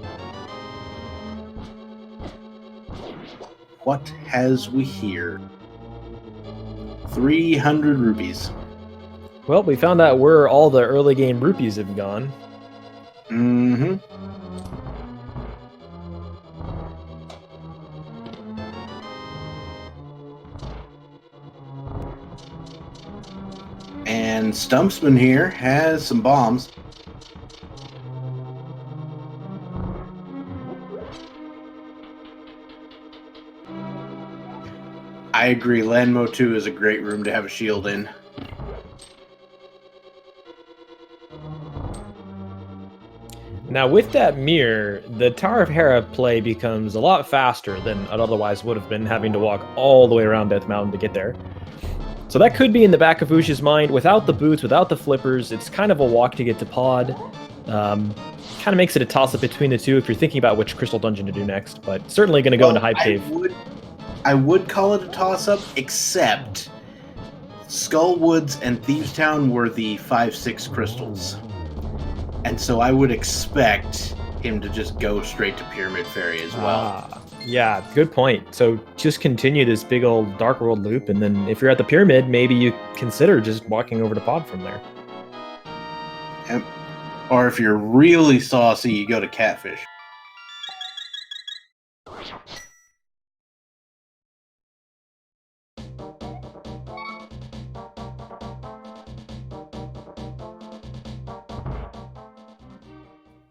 A: What has we here? 300 rupees.
B: Well, we found out where all the early game rupees have gone.
A: Mm-hmm. And Stumpsman here has some bombs. I agree, Lanmo 2 is a great room to have a shield in.
B: Now, with that mirror, the Tower of Hera play becomes a lot faster than it otherwise would have been, having to walk all the way around Death Mountain to get there. So that could be in the back of Voosh's mind. Without the boots, without the flippers, it's kind of a walk to get to Pod. Kind of makes it a toss-up between the two if you're thinking about which crystal dungeon to do next, but certainly going to go into Hype Cave.
A: I would call it a toss-up, except Skull Woods and Thieves Town were the 5-6 crystals. And so I would expect him to just go straight to Pyramid Fairy as well.
B: Yeah, good point. So just continue this big old Dark World loop, and then if you're at the Pyramid, maybe you consider just walking over to Pod from there.
A: Or if you're really saucy, you go to Catfish.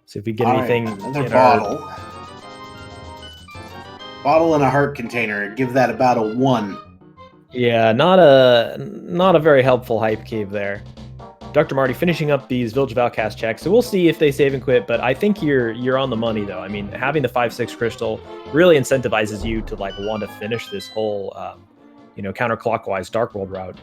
B: So if we get anything,
A: another bottle. Bottle in a heart container. Give that about a 1.
B: Yeah, not a very helpful Hype Cave there. Dr. Marty finishing up these Village of Outcast checks, so we'll see if they save and quit. But I think you're on the money though. I mean, having the 5-6 crystal really incentivizes you to like want to finish this whole, counterclockwise Dark World route.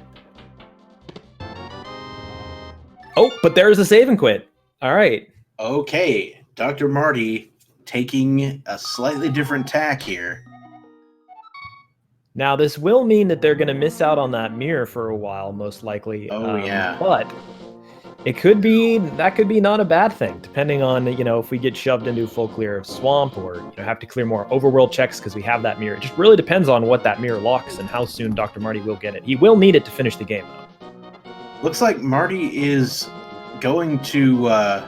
B: Oh, but there's a save and quit. All right.
A: Okay, Dr. Marty taking a slightly different tack here.
B: Now, this will mean that they're going to miss out on that mirror for a while, most likely.
A: Oh, yeah.
B: But That could be not a bad thing, depending on, if we get shoved into full clear of swamp or have to clear more overworld checks because we have that mirror. It just really depends on what that mirror locks and how soon Dr. Marty will get it. He will need it to finish the game, though.
A: Looks like Marty is going to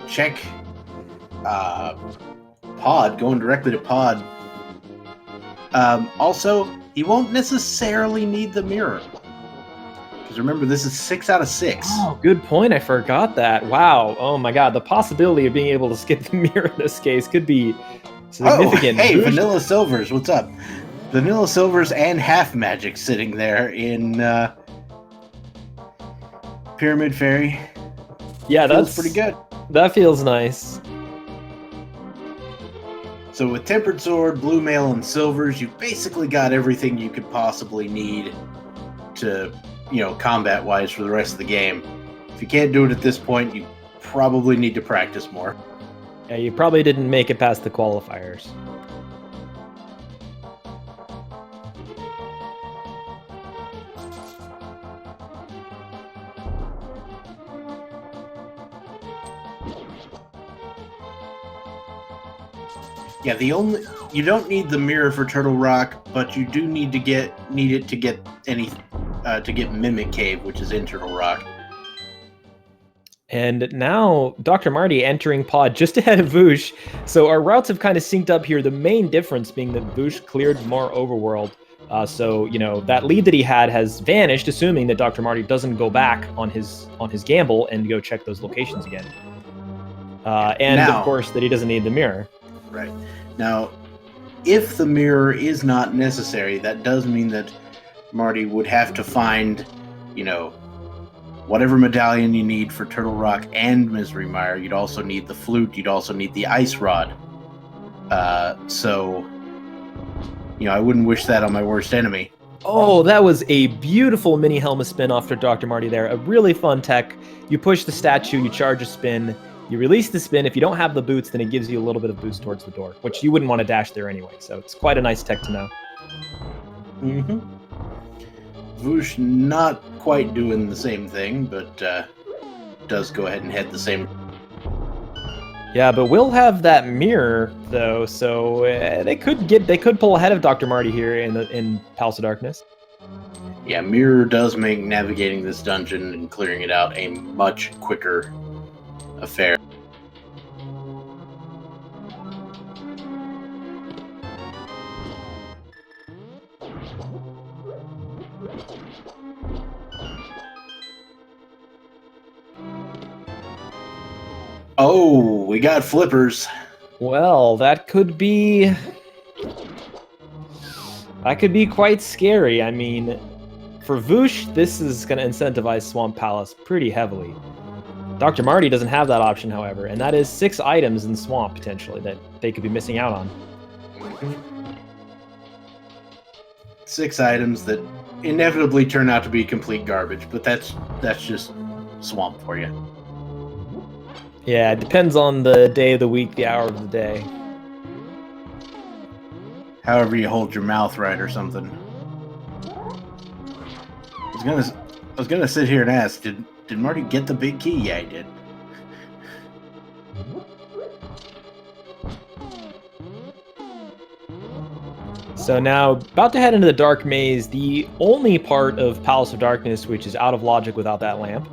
A: check Pod, going directly to Pod. Also, he won't necessarily need the mirror. Because remember, this is 6 out of 6.
B: Oh, good point. I forgot that. Wow. Oh my god. The possibility of being able to skip the mirror in this case could be significant.
A: Oh, hey, Vanilla Silvers, what's up? Vanilla Silvers and Half Magic sitting there in Pyramid Fairy.
B: Yeah, that's
A: pretty good.
B: That feels nice.
A: So with Tempered Sword, Blue Mail, and Silvers, you've basically got everything you could possibly need to, combat-wise for the rest of the game. If you can't do it at this point, you probably need to practice more.
B: Yeah, you probably didn't make it past the qualifiers.
A: Yeah, you don't need the mirror for Turtle Rock, but you do need it to get Mimic Cave, which is in Turtle Rock.
B: And now Dr. Marty entering Pod just ahead of Voosh. So our routes have kind of synced up here. The main difference being that Voosh cleared more overworld. So that lead that he had has vanished, assuming that Dr. Marty doesn't go back on his gamble and go check those locations again. Of course that he doesn't need the mirror.
A: Right. Now, if the mirror is not necessary, that does mean that Marty would have to find, whatever medallion you need for Turtle Rock and Misery Mire. You'd also need the flute. You'd also need the ice rod. So, I wouldn't wish that on my worst enemy.
B: Oh, that was a beautiful mini helmet spin off to Dr. Marty there. A really fun tech. You push the statue, you charge a spin. You release the spin. If you don't have the boots, then it gives you a little bit of boost towards the door, which you wouldn't want to dash there anyway. So it's quite a nice tech to know.
A: Mm-hmm. Voosh not quite doing the same thing, but does go ahead and head the same.
B: Yeah, but we'll have that mirror though, so they could pull ahead of Dr. Marty here in Palace of Darkness.
A: Yeah, mirror does make navigating this dungeon and clearing it out a much quicker affair. Oh, we got flippers.
B: Well, that could be quite scary. I mean, for Voosh, this is going to incentivize Swamp Palace pretty heavily. Dr. Marty doesn't have that option, however, and that is 6 items in Swamp, potentially, that they could be missing out on.
A: 6 items that inevitably turn out to be complete garbage, but that's just Swamp for you.
B: Yeah, it depends on the day of the week, the hour of the day.
A: However you hold your mouth right or something. I was gonna sit here and ask, did Marty get the big key? Yeah, he did.
B: So now, about to head into the Dark Maze, the only part of Palace of Darkness which is out of logic without that lamp.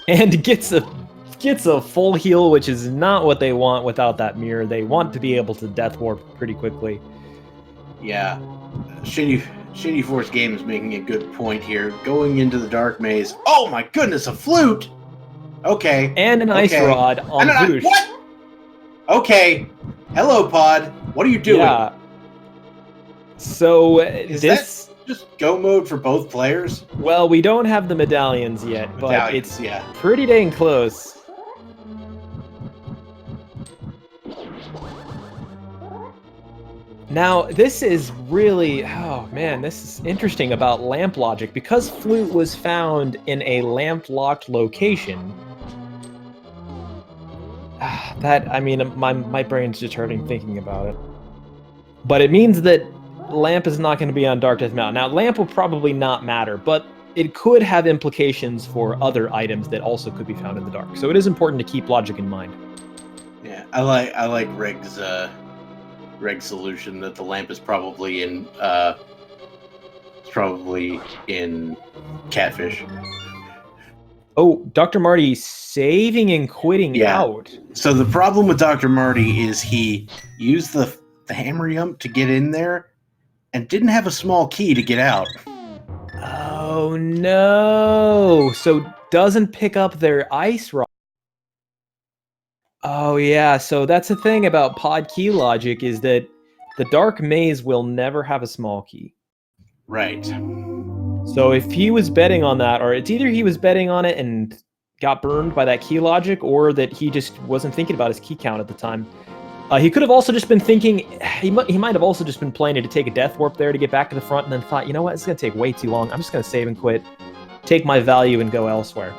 B: And gets a full heal, which is not what they want without that mirror. They want to be able to death warp pretty quickly.
A: Yeah. Shady Force Games making a good point here. Going into the Dark Maze. Oh my goodness, a flute! Okay.
B: And an ice rod on Voosh.
A: What? Okay. Hello, Pod. What are you doing?
B: Yeah. So
A: Is that just go mode for both players?
B: Well, we don't have the medallions yet, but it's pretty dang close. Now, this is really, this is interesting about lamp logic. Because flute was found in a lamp-locked location, my brain's just hurting thinking about it. But it means that Lamp is not going to be on Dark Death Mountain. Now, Lamp will probably not matter, but it could have implications for other items that also could be found in the dark. So it is important to keep logic in mind.
A: Yeah, I like Reg's solution that the lamp is probably in Catfish.
B: Oh, Dr. Marty saving and quitting out.
A: So the problem with Dr. Marty is he used the hammer yump to get in there and didn't have a small key to get out.
B: Oh no! So doesn't pick up their ice rock. Oh yeah, so that's the thing about pod key logic is that the dark maze will never have a small key.
A: Right.
B: So if he was betting on that, or it's either he was betting on it and got burned by that key logic, or that he just wasn't thinking about his key count at the time. He could have also just been thinking, he might have also just been planning to take a death warp there to get back to the front, and then thought, you know what, it's going to take way too long. I'm just going to save and quit, take my value, and go elsewhere.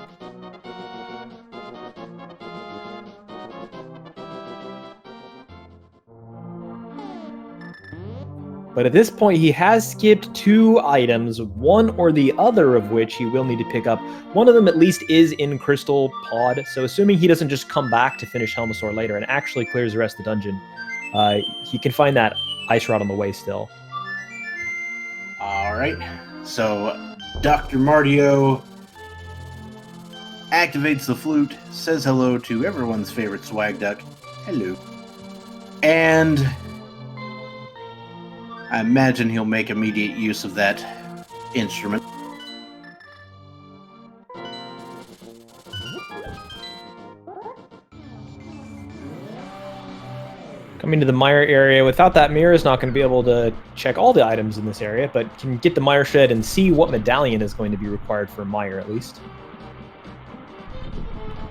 B: But at this point, he has skipped 2 items, one or the other of which he will need to pick up. One of them at least is in Crystal Pod, so assuming he doesn't just come back to finish Helmasaur later and actually clears the rest of the dungeon, he can find that ice rod on the way still.
A: Alright, so Dr. Martio activates the flute, says hello to everyone's favorite swag duck. Hello. And I imagine he'll make immediate use of that instrument.
B: Coming to the mire area, without that mirror is not going to be able to check all the items in this area, but can get the mire shed and see what medallion is going to be required for mire at least.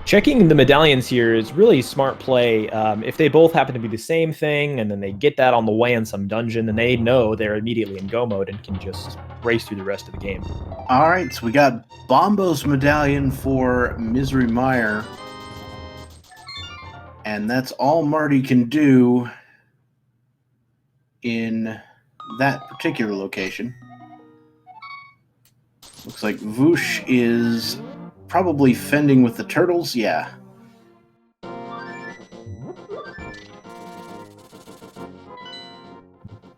B: Checking the medallions here is really smart play. If they both happen to be the same thing, and then they get that on the way in some dungeon, then they know they're immediately in go mode and can just race through the rest of the game.
A: Alright, so we got Bombo's medallion for Misery Mire. And that's all Marty can do in that particular location. Looks like Voosh is probably fending with the turtles, yeah.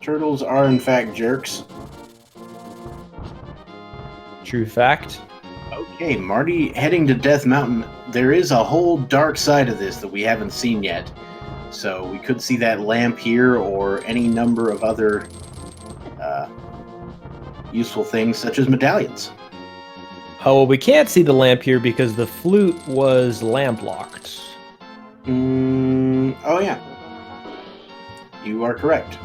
A: Turtles are in fact jerks.
B: True fact.
A: Okay, Marty heading to Death Mountain. There is a whole dark side of this that we haven't seen yet. So we could see that lamp here or any number of other useful things such as medallions.
B: Oh, well, we can't see the lamp here because the flute was lamp locked.
A: Oh yeah. You are correct.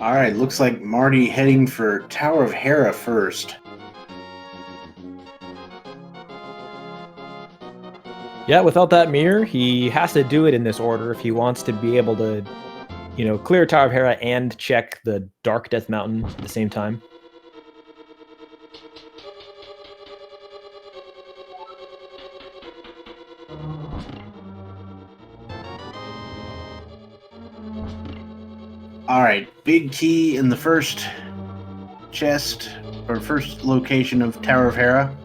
A: Alright, looks like Marty heading for Tower of Hera first.
B: Yeah, without that mirror, he has to do it in this order if he wants to be able to, clear Tower of Hera and check the Dark Death Mountain at the same time.
A: Alright, big key in the first chest, or first location of Tower of Hera.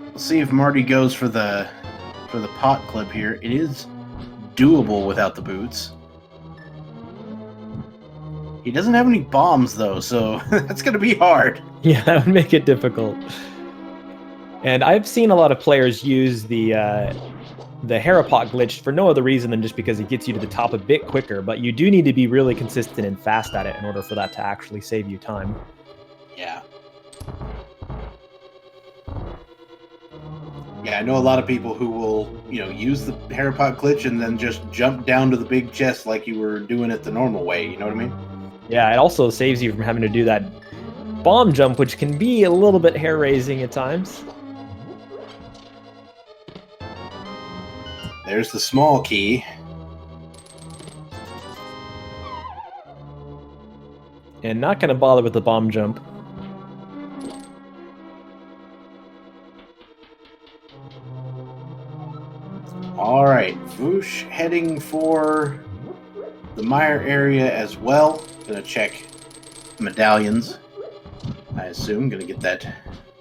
A: Let's see if Marty goes for the pot clip here. It is doable without the boots. He doesn't have any bombs though, so that's gonna be hard.
B: Yeah, that would make it difficult. And I've seen a lot of players use the Hera pot glitch for no other reason than just because it gets you to the top a bit quicker, but you do need to be really consistent and fast at it in order for that to actually save you time.
A: Yeah. Yeah, I know a lot of people who will, use the Hera pot glitch and then just jump down to the big chest like you were doing it the normal way, you know what I mean?
B: Yeah, it also saves you from having to do that bomb jump, which can be a little bit hair-raising at times.
A: There's the small key.
B: And not going to bother with the bomb jump.
A: All right, Voosh heading for the mire area as well. Gonna check medallions, I assume. Gonna get that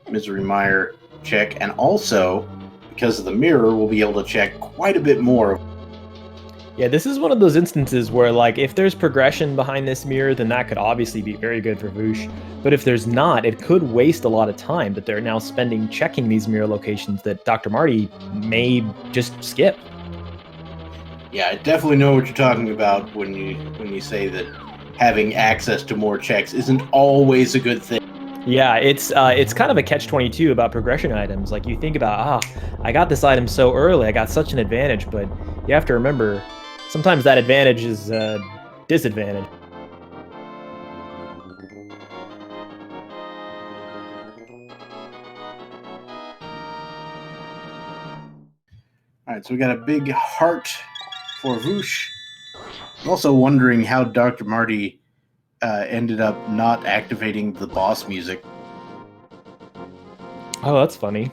A: misery mire check, and also because of the mirror, we'll be able to check quite a bit more.
B: Yeah, this is one of those instances where, like, if there's progression behind this mirror, then that could obviously be very good for Voosh. But if there's not, it could waste a lot of time that they're now spending checking these mirror locations that Dr. Marty may just skip.
A: Yeah, I definitely know what you're talking about when you say that having access to more checks isn't always a good thing.
B: Yeah, it's kind of a catch-22 about progression items. Like, you think about, I got this item so early, I got such an advantage, but you have to remember, sometimes that advantage is a disadvantage.
A: All right, so we got a big heart for Voosh. I'm also wondering how Dr. Marty ended up not activating the boss music.
B: Oh, that's funny.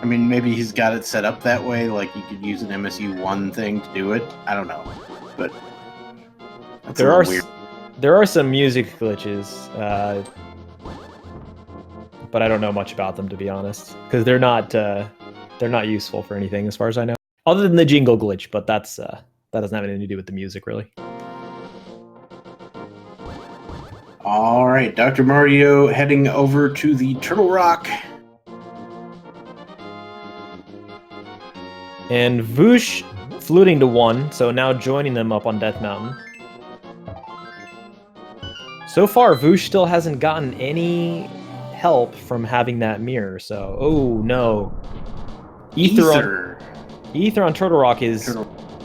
A: I mean, maybe he's got it set up that way, like you could use an MSU1 thing to do it. I don't know, but that's weird.
B: There are some music glitches, but I don't know much about them, to be honest, because they're not useful for anything as far as I know, other than the jingle glitch. But that doesn't have anything to do with the music, really.
A: All right, Dr. Mario heading over to the Turtle Rock.
B: And Voosh fluting to 1, so now joining them up on Death Mountain. So far, Voosh still hasn't gotten any help from having that mirror, so... Oh, no. Ether on Turtle Rock is,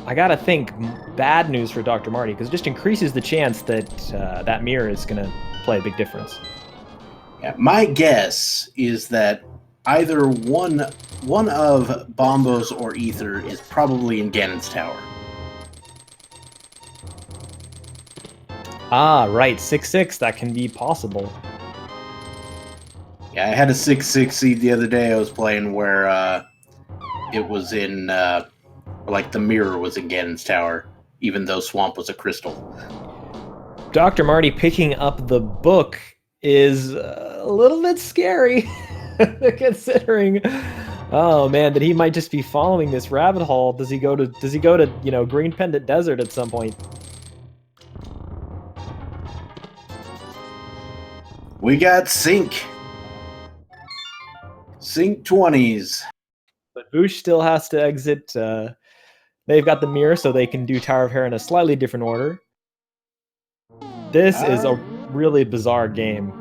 B: I gotta think, bad news for Dr. Marty, because it just increases the chance that that mirror is going to play a big difference.
A: Yeah, my guess is that either one of Bombos or Ether is probably in Ganon's Tower.
B: Ah, right, 6-6, that can be possible.
A: Yeah, I had a 6-6 seed the other day I was playing where it was in, like the mirror was in Ganon's Tower, even though Swamp was a crystal.
B: Dr. Marty picking up the book is a little bit scary, considering, oh man, that he might just be following this rabbit hole. Does he go to Green Pendant Desert at some point?
A: We got Sync 20s.
B: But Voosh still has to exit. They've got the mirror, so they can do Tower of Hair in a slightly different order. This is a really bizarre game.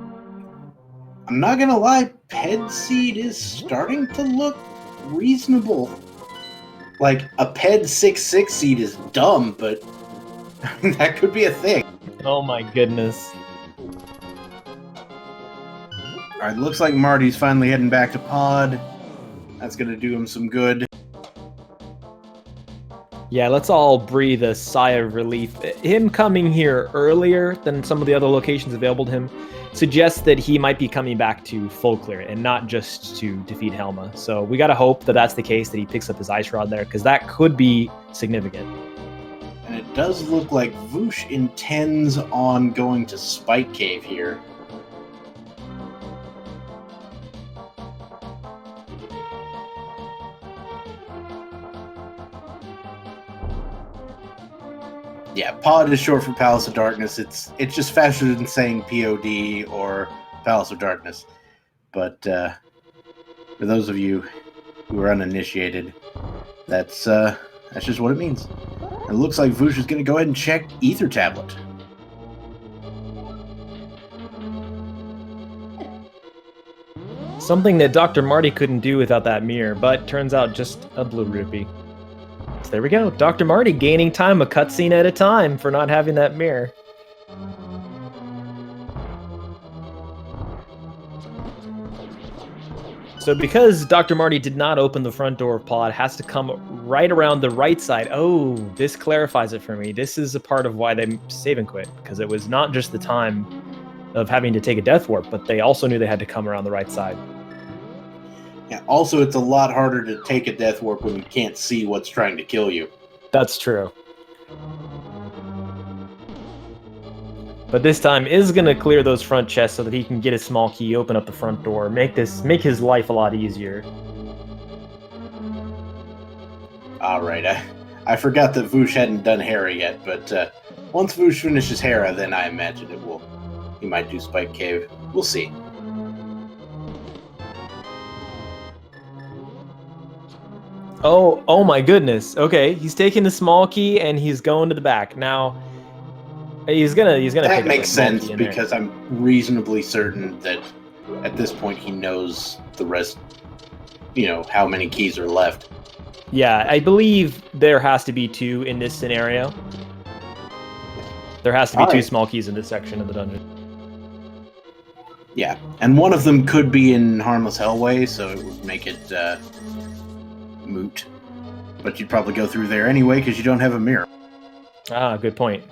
A: I'm not gonna lie, Ped Seed is starting to look reasonable. Like, a Ped 6-6 seed is dumb, but that could be a thing.
B: Oh my goodness.
A: Alright, looks like Marty's finally heading back to Pod. That's gonna do him some good.
B: Yeah, let's all breathe a sigh of relief. Him coming here earlier than some of the other locations available to him suggests that he might be coming back to full clear and not just to defeat Helma. So we gotta hope that that's the case, that he picks up his Ice Rod there, because that could be significant.
A: And it does look like Voosh intends on going to Spike Cave here. Yeah, Pod is short for Palace of Darkness. It's just faster than saying POD or Palace of Darkness. But for those of you who are uninitiated, that's just what it means. And it looks like Voosh is going to go ahead and check Ether Tablet.
B: Something that Dr. Marty couldn't do without that mirror, but turns out just a blue rupee. So there we go. Dr. Marty gaining time a cutscene at a time for not having that mirror. So because Dr. Marty did not open the front door of Pod, has to come right around the right side. Oh, this clarifies it for me. This is a part of why they save and quit, because it was not just the time of having to take a death warp, but they also knew they had to come around the right side.
A: Yeah, also, it's a lot harder to take a death warp when you can't see what's trying to kill you.
B: That's true. But this time is going to clear those front chests so that he can get his small key, open up the front door, make his life a lot easier.
A: All right, I forgot that Voosh hadn't done Hera yet, but once Voosh finishes Hera, then I imagine he might do Spike Cave. We'll see.
B: Oh my goodness. Okay, he's taking the small key and he's going to the back. Now, he's gonna
A: That makes sense because I'm reasonably certain that at this point he knows the rest, how many keys are left.
B: Yeah, I believe there has to be 2 in this scenario. There has to be 2 small keys in this section of the dungeon.
A: Yeah, and one of them could be in Harmless Hellway, so it would make it moot. But you'd probably go through there anyway because you don't have a mirror.
B: Ah, good point.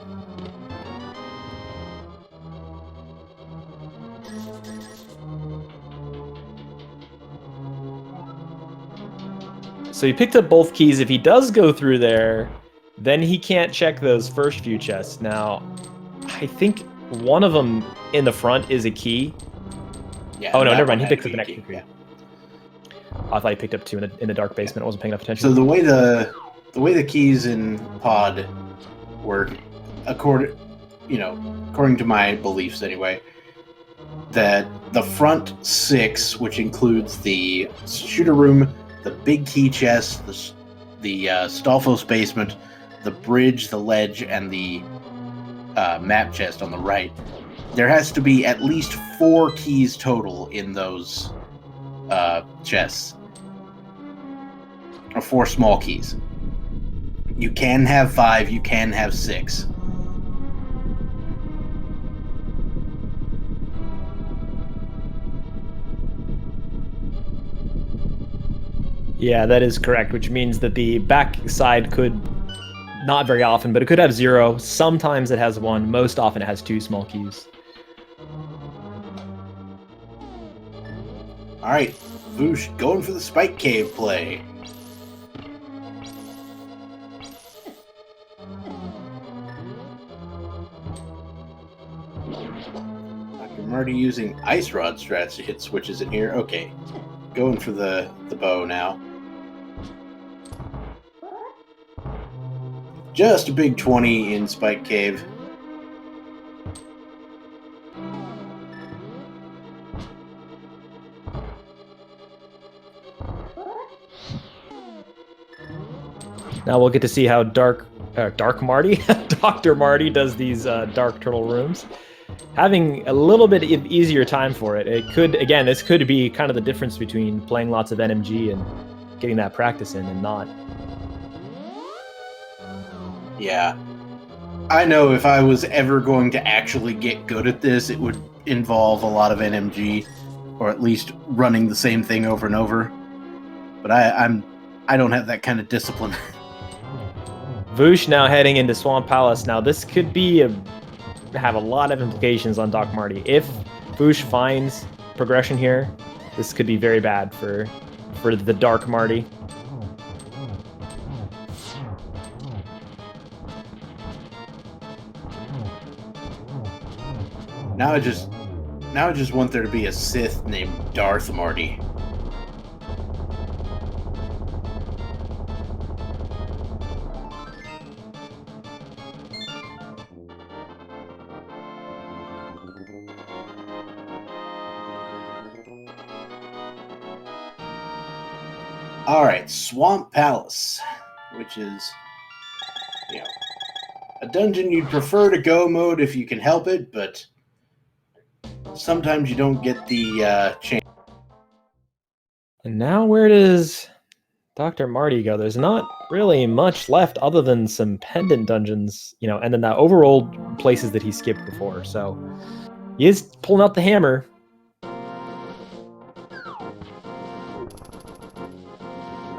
B: So he picked up both keys. If he does go through there, then he can't check those first few chests. Now, I think one of them in the front is a key.
A: Yeah,
B: oh, no, never mind. He picked up the next
A: key.
B: key.
A: Yeah.
B: I thought he picked up 2 in the dark basement. I wasn't paying enough attention.
A: So the way the keys in Pod work, according to my beliefs anyway, that the front 6, which includes the shooter room, the big key chest, the Stalfos basement, the bridge, the ledge, and the map chest on the right, there has to be at least 4 keys total in those chests. Or 4 small keys. You can have 5, you can have 6.
B: Yeah, that is correct, which means that the back side could, not very often, but it could have 0. Sometimes it has 1. Most often it has 2 small keys.
A: All right, Voosh, going for the Spike Cave play. Dr. Marty using Ice Rod strats to hit switches in here. Okay, going for the bow now. Just a big 20 in Spike Cave.
B: Now we'll get to see how Dark Marty, Dr. Marty does these Dark Turtle rooms. Having a little bit of easier time for it. This could be kind of the difference between playing lots of NMG and getting that practice in and not.
A: Yeah. I know if I was ever going to actually get good at this, it would involve a lot of NMG, or at least running the same thing over and over. But I don't have that kind of discipline.
B: Voosh now heading into Swamp Palace. Now this could have a lot of implications on Doc Marty. If Voosh finds progression here, this could be very bad for the Dark Marty.
A: Now I just want there to be a Sith named Darth Marty. All right, Swamp Palace, which is, a dungeon you'd prefer to go mode if you can help it, but sometimes you don't get the chance.
B: And now where does Dr. Marty go? There's not really much left other than some pendant dungeons, and then the overworld places that he skipped before. So he is pulling out the hammer.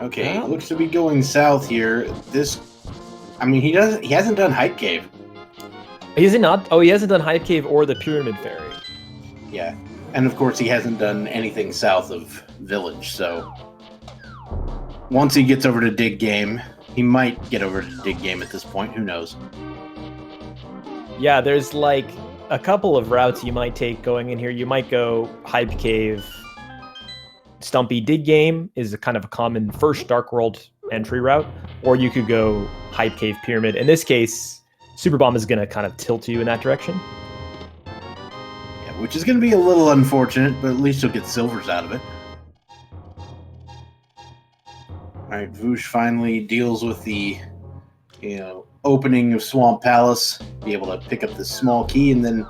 A: Okay, looks to be going south here. He hasn't done Hype Cave.
B: Is it not? Oh, he hasn't done Hype Cave or the Pyramid Ferry.
A: Yeah, and of course he hasn't done anything south of Village, so once he gets over to Dig Game, he might get over to Dig Game at this point, who knows.
B: Yeah, there's like a couple of routes you might take going in here. You might go Hype Cave, Stumpy. Dig Game is a kind of a common first Dark World entry route, or you could go Hype Cave Pyramid. In this case, Super Bomb is going to kind of tilt you in that direction.
A: Yeah, which is going to be a little unfortunate, but at least you'll get silvers out of it. Alright, Voosh finally deals with the opening of Swamp Palace, be able to pick up this small key and then,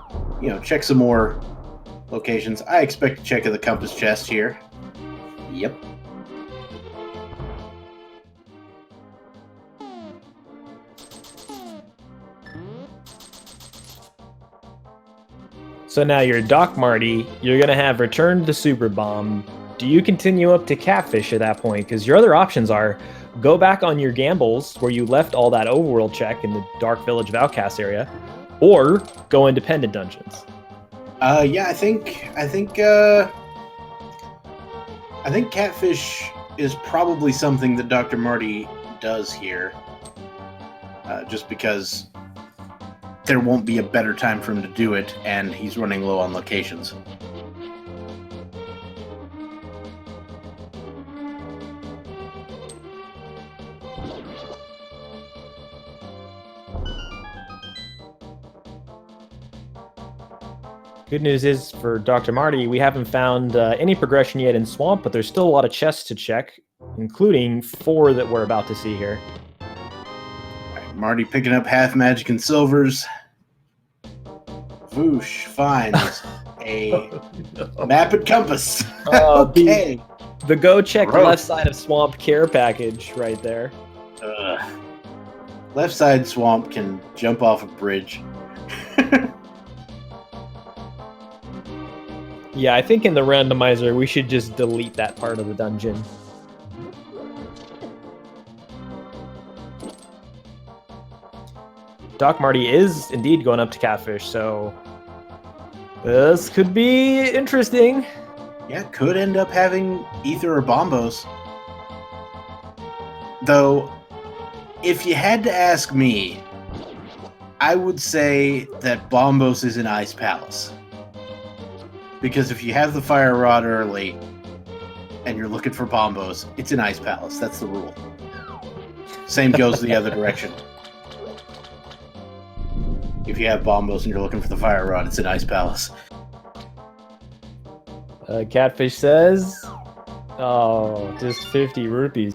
A: check some more locations. I expect to check the compass chest here. Yep.
B: So now you're Doc Marty, you're going to have returned the Super Bomb. Do you continue up to Catfish at that point? Because your other options are go back on your gambles where you left all that overworld check in the Dark Village of Outcast area, or go independent dungeons.
A: Yeah, I think Catfish is probably something that Dr. Marty does here, just because there won't be a better time for him to do it, and he's running low on locations.
B: Good news is for Dr. Marty, we haven't found any progression yet in Swamp, but there's still a lot of chests to check, including 4 that we're about to see here.
A: Right, Marty picking up half magic and silvers. Voosh finds a map and compass. Okay.
B: The go check left side of Swamp care package right there.
A: Left side Swamp can jump off a bridge.
B: Yeah, I think in the randomizer, we should just delete that part of the dungeon. Doc Marty is indeed going up to Catfish, so this could be interesting.
A: Yeah, could end up having Ether or Bombos. Though, if you had to ask me, I would say that Bombos is in Ice Palace. Because if you have the Fire Rod early and you're looking for Bombos, it's in Ice Palace. That's the rule. Same goes the other direction. If you have Bombos and you're looking for the Fire Rod, it's in Ice Palace.
B: Catfish says, oh, just 50 rupees.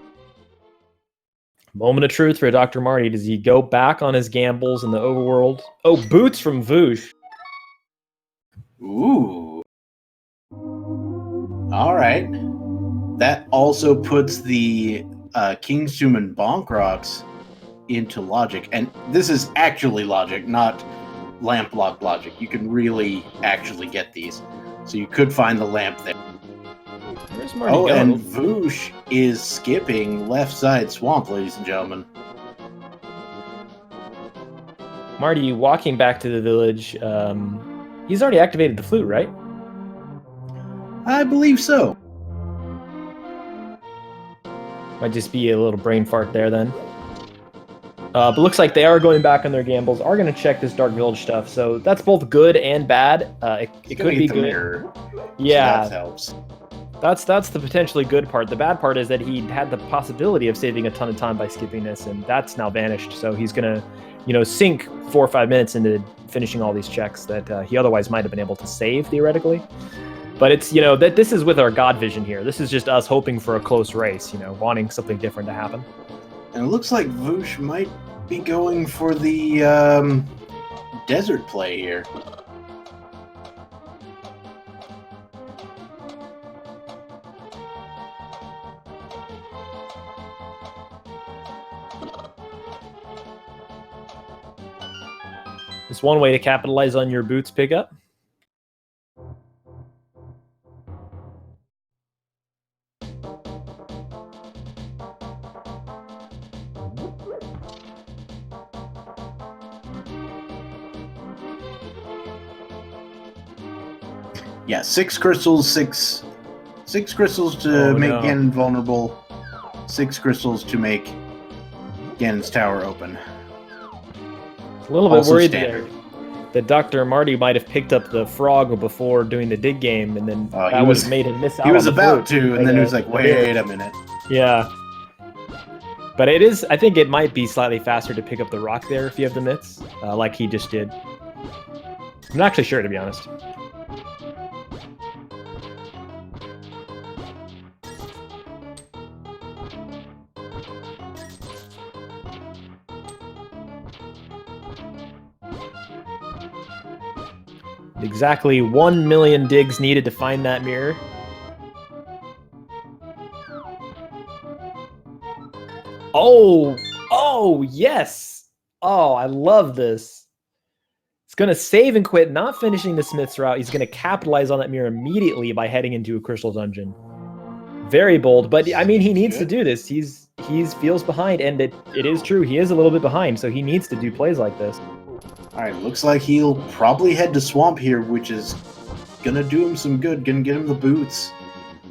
B: Moment of truth for Dr. Marty. Does he go back on his gambles in the overworld? Oh, boots from Voosh.
A: Ooh. All right. That also puts the King's Tomb and Bonk Rocks into logic. And this is actually logic, not lamp lock logic. You can really actually get these. So you could find the lamp there.
B: Where's Marty going?
A: And Voosh is skipping left side Swamp, ladies and gentlemen.
B: Marty walking back to the village. He's already activated the flute, right?
A: I believe so.
B: Might just be a little brain fart there then. But looks like they are going back on their gambles, are going to check this Dark Village stuff. So that's both good and bad. It could be good.
A: Mirror,
B: yeah,
A: so that helps.
B: That's the potentially good part. The bad part is that he had the possibility of saving a ton of time by skipping this, and that's now vanished. So he's going to, sink 4 or 5 minutes into finishing all these checks that he otherwise might have been able to save theoretically. But it's, that this is with our God vision here. This is just us hoping for a close race, wanting something different to happen.
A: And it looks like Voosh might be going for the desert play here.
B: It's one way to capitalize on your boots pickup.
A: Yeah, 6 crystals, six crystals to make Ganon vulnerable, 6 crystals to make Ganon's tower open.
B: A little bit worried there that Dr. Marty might have picked up the frog before doing the dig game, and then that would have made him miss out.
A: He was about to, and then he was like, wait a minute.
B: Yeah. But it is, I think it might be slightly faster to pick up the rock there if you have the mitts, like he just did. I'm not actually sure, to be honest. Exactly 1 million digs needed to find that mirror. Oh, yes. Oh, I love this. It's going to save and quit, not finishing the Smith's route. He's going to capitalize on that mirror immediately by heading into a crystal dungeon. Very bold, but I mean, he needs to do this. He feels behind, and it is true. He is a little bit behind, so he needs to do plays like this.
A: All right, looks like he'll probably head to Swamp here, which is going to do him some good, going to get him the boots,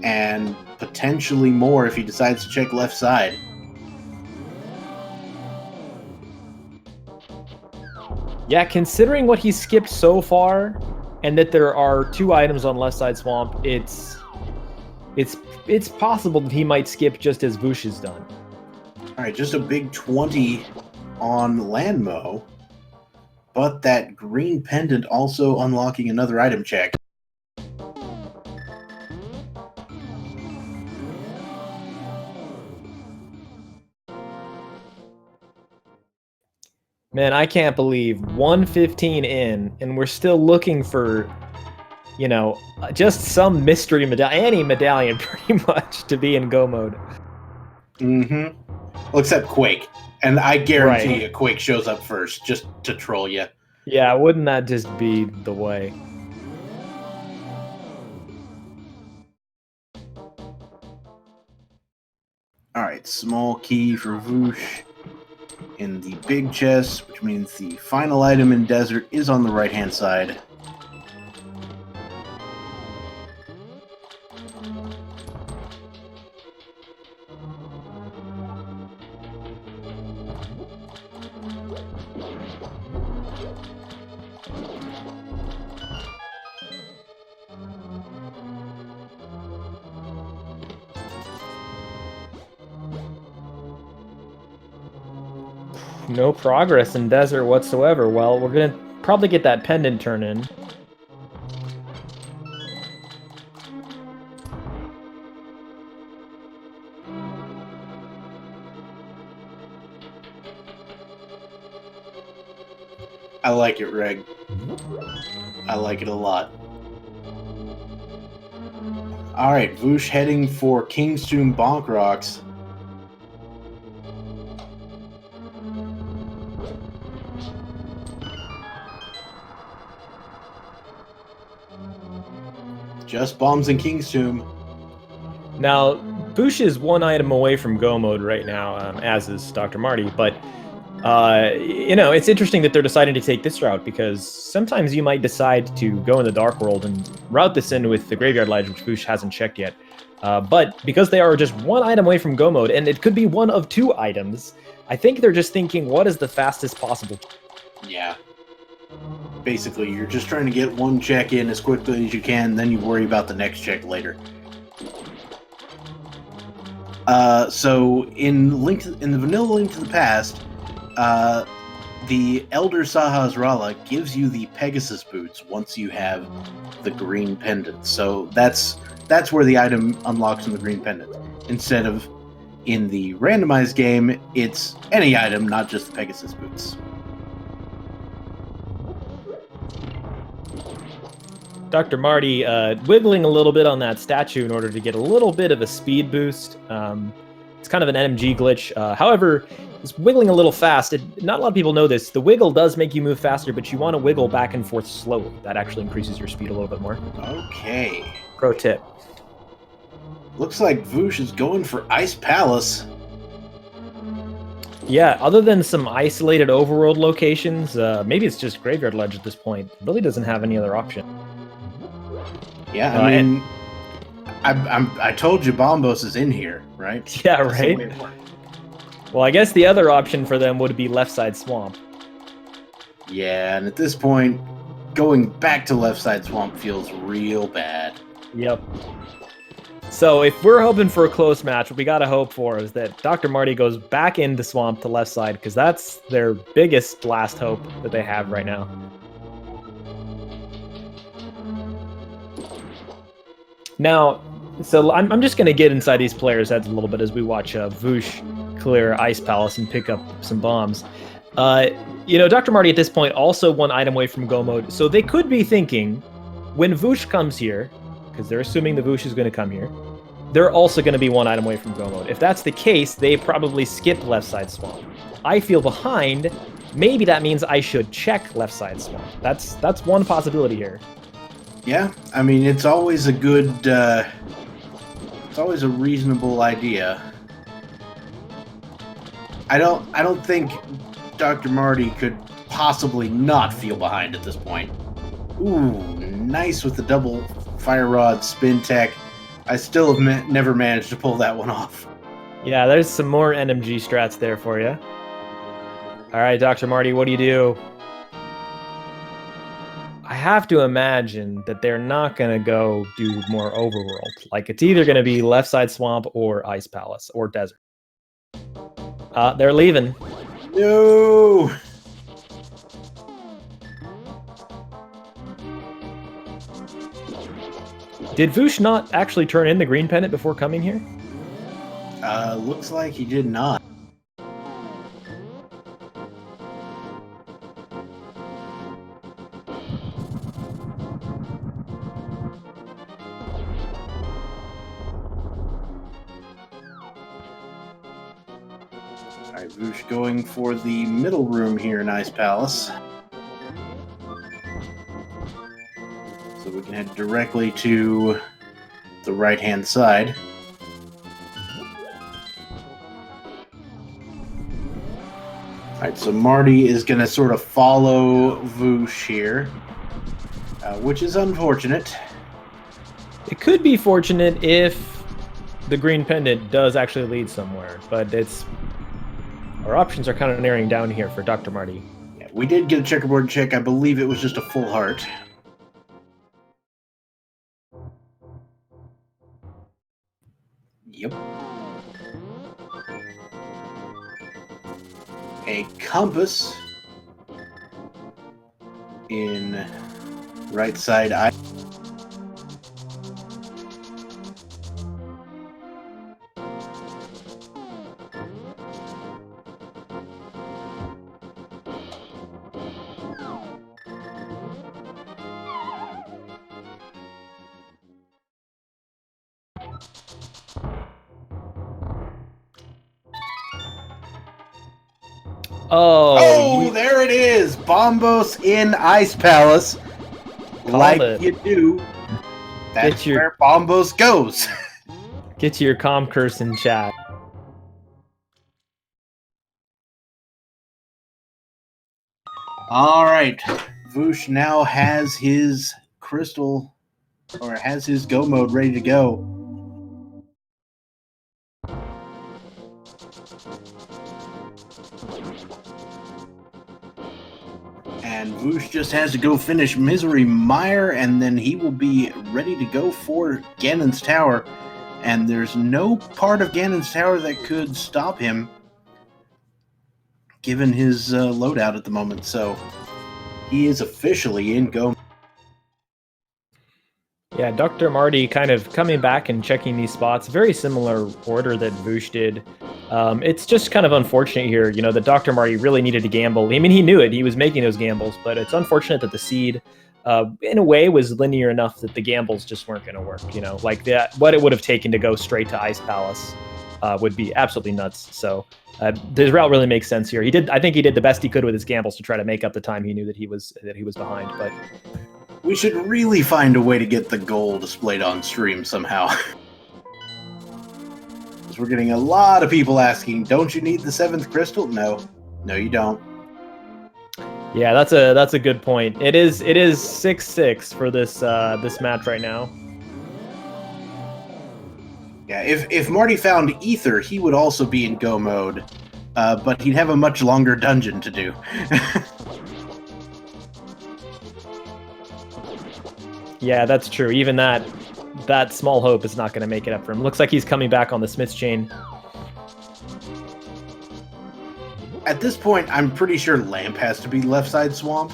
A: and potentially more if he decides to check left side.
B: Yeah, considering what he's skipped so far, and that there are 2 items on left side Swamp, it's possible that he might skip just as Voosh has done.
A: All right, just a big 20 on Landmo. But that green pendant also unlocking another item check.
B: Man, I can't believe 115 in, and we're still looking for, you know, just some mystery medallion, any medallion pretty much, to be in go mode.
A: Mm-hmm. Well, except Quake. And I guarantee a Quake shows up first, just to troll you.
B: Yeah, wouldn't that just be the way?
A: Alright, small key for Voosh in the big chest, which means the final item in Desert is on the right-hand side.
B: No progress in Desert whatsoever. Well, we're gonna probably get that pendant turn in.
A: I like it, Reg. I like it a lot. Alright, Voosh heading for King's Tomb Bonk Rocks. Just bombs in King's Tomb.
B: Now, Voosh is 1 item away from go mode right now, as is Dr. Marty, but you know, it's interesting that they're deciding to take this route, because sometimes you might decide to go in the Dark World and route this in with the Graveyard Ledge, which Voosh hasn't checked yet. But because they are just 1 item away from go mode, and it could be 1 of 2 items, I think they're just thinking, what is the fastest possible?
A: Yeah. Basically, you're just trying to get 1 check in as quickly as you can, then you worry about the next check later. So in the vanilla Link to the Past, the Elder Sahasrara gives you the Pegasus boots once you have the green pendant. So that's where the item unlocks in the green pendant. Instead of in the randomized game, it's any item, not just the Pegasus boots.
B: Dr. Marty wiggling a little bit on that statue in order to get a little bit of a speed boost. It's kind of an NMG glitch. However, it's wiggling a little fast. Not a lot of people know this. The wiggle does make you move faster, but you want to wiggle back and forth slowly. That actually increases your speed a little bit more.
A: Okay.
B: Pro tip.
A: Looks like Voosh is going for Ice Palace.
B: Yeah, other than some isolated overworld locations, maybe it's just Graveyard Ledge at this point. Really doesn't have any other option.
A: Yeah, I mean, I told you Bombos is in here, right?
B: Yeah,
A: That's the way
B: right?
A: it works.
B: Well, I guess the other option for them would be left side swamp.
A: Yeah, and at this point, going back to left side swamp feels real bad.
B: Yep. So if we're hoping for a close match, what we got to hope for is that Dr. Marty goes back into swamp to left side, because that's their biggest last hope that they have right now. Now, so I'm just going to get inside these players' heads a little bit as we watch Voosh clear Ice Palace and pick up some bombs. Dr. Marty at this point also one item away from go mode, so they could be thinking, when Voosh comes here, because they're assuming the Voosh is going to come here, they're also going to be one item away from go mode. If that's the case, they probably skip left side swamp. I feel behind. Maybe that means I should check left side swamp. That's one possibility here.
A: Yeah, I mean, it's always a good, it's always a reasonable idea. I don't think Dr. Marty could possibly not feel behind at this point. Ooh, nice with the double fire rod spin tech. I still have never managed to pull that one off.
B: Yeah, there's some more NMG strats there for you. All right, Dr. Marty, what do you do? I have to imagine that they're not going to go do more overworld. Like, it's either going to be left side swamp or Ice Palace or desert. They're leaving.
A: No!
B: Did Voosh not actually turn in the green pennant before coming here?
A: Looks like he did not. Alright, Voosh going for the middle room here in Ice Palace. So we can head directly to the right-hand side. Alright, so Marty is going to sort of follow Voosh here, which is unfortunate.
B: It could be fortunate if the green pendant does actually lead somewhere, but our options are kind of narrowing down here for Dr. Marty.
A: Yeah, we did get a checkerboard check. I believe it was just a full heart. Yep. A compass in right side eye.
B: Oh,
A: there it is! Bombos in Ice Palace. Like you do. That's where Bombos goes.
B: Get to your comm curse in chat.
A: Alright. Voosh now has his crystal, or has his go mode ready to go. And Voosh just has to go finish Misery Mire, and then he will be ready to go for Ganon's Tower. And there's no part of Ganon's Tower that could stop him, given his loadout at the moment. So he is officially in go.
B: Yeah, Dr. Marty kind of coming back and checking these spots. Very similar order that Voosh did. It's just kind of unfortunate here, that Dr. Marty really needed to gamble. I mean, he knew it. He was making those gambles, but it's unfortunate that the seed, in a way, was linear enough that the gambles just weren't going to work. Like that, what it would have taken to go straight to Ice Palace would be absolutely nuts. So his route really makes sense here. I think he did the best he could with his gambles to try to make up the time he knew that he was behind. But
A: we should really find a way to get the goal displayed on stream somehow. Because we're getting a lot of people asking, don't you need the 7th crystal? No, you don't.
B: Yeah, that's a good point. It is 6-6 for this this match right now.
A: Yeah, if Marty found Ether, he would also be in go mode, but he'd have a much longer dungeon to do.
B: Yeah, that's true. Even that small hope is not going to make it up for him. Looks like he's coming back on the Smith's chain.
A: At this point, I'm pretty sure Lamp has to be left side swamp.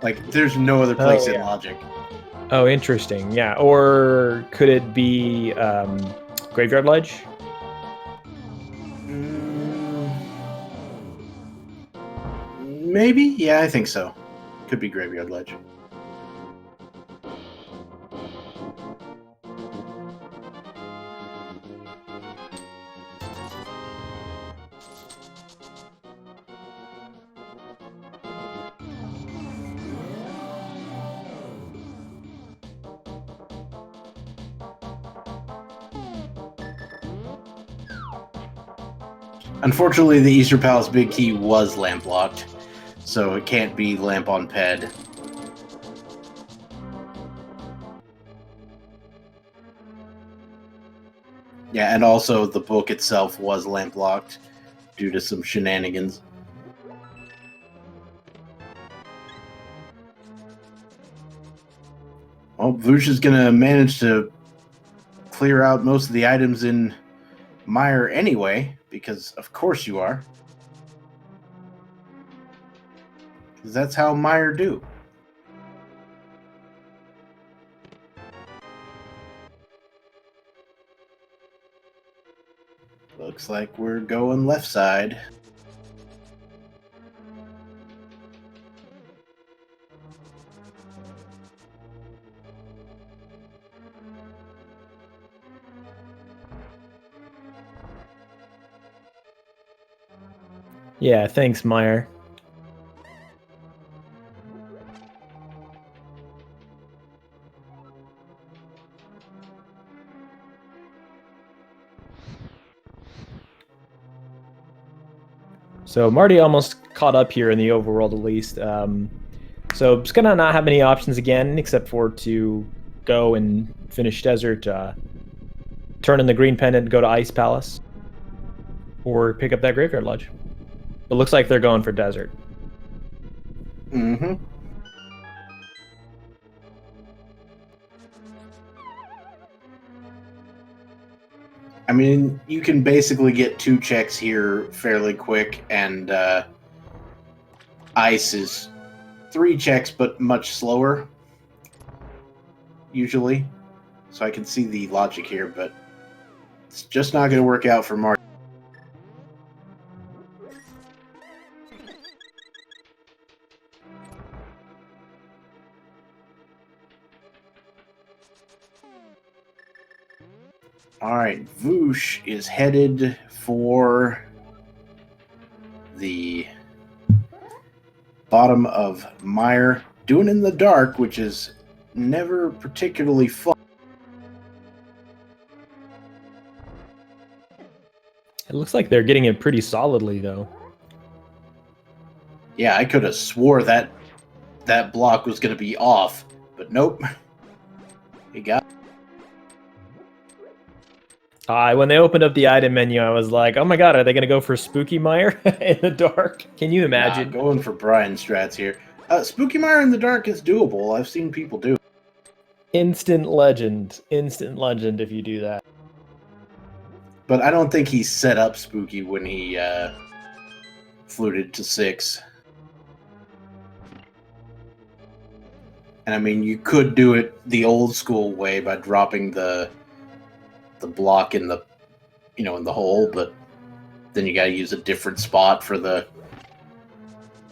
A: Like, there's no other place in logic.
B: Oh, interesting. Yeah, or could it be Graveyard Ledge?
A: Maybe? Yeah, I think so. Could be Graveyard Ledge. Unfortunately, the Easter Palace Big Key was lamp locked, so it can't be lamp on ped. Yeah, and also the book itself was lamp locked due to some shenanigans. Well, Voosh is gonna manage to clear out most of the items in Mire anyway, because of course you are. Because that's how Mire do. Looks like we're going left side.
B: Yeah, thanks, Meyer. So Marty almost caught up here in the overworld at least. So just gonna not have any options again, except for to go and finish Desert, turn in the Green Pendant, go to Ice Palace, or pick up that Graveyard Lodge. It looks like they're going for Desert.
A: Mm-hmm. I mean, you can basically get 2 checks here fairly quick, and Ice is 3 checks, but much slower, usually. So I can see the logic here, but it's just not going to work out for Mark. Alright, Voosh is headed for the bottom of Mire, doing in the dark, which is never particularly fun.
B: It looks like they're getting it pretty solidly, though.
A: Yeah, I could have swore that block was going to be off, but nope. He got.
B: When they opened up the item menu, I was like, oh my god, are they going to go for Spooky Mire in the dark? Can you imagine?
A: Nah, going for Brian strats here. Spooky Mire in the dark is doable. I've seen people do it.
B: Instant legend if you do that.
A: But I don't think he set up Spooky when he fluted to 6. And I mean, you could do it the old school way by dropping the block in the in the hole, but then you got to use a different spot for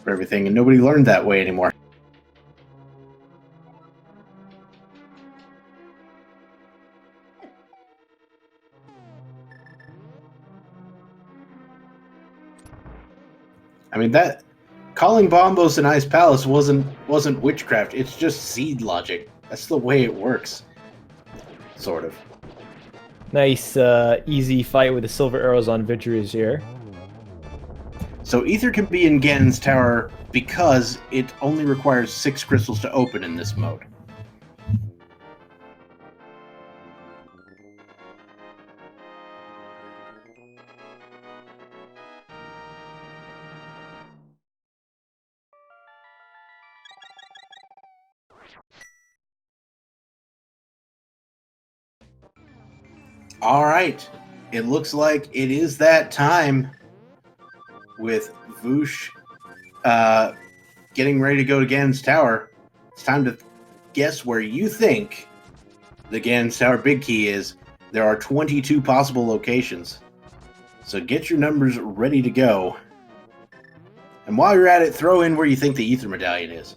A: everything, and nobody learned that way anymore. I mean, that calling Bombos in Ice Palace wasn't witchcraft. It's just seed logic. That's the way it works, sort of.
B: Nice, easy fight with the silver arrows on victories here.
A: So Ether can be in Ganon's tower because it only requires 6 crystals to open in this mode. All right, it looks like it is that time with Voosh getting ready to go to Ganon's tower. It's time to guess where you think the Ganon's tower big key is. There are 22 possible locations, so get your numbers ready to go. And while you're at it, throw in where you think the Ether Medallion is.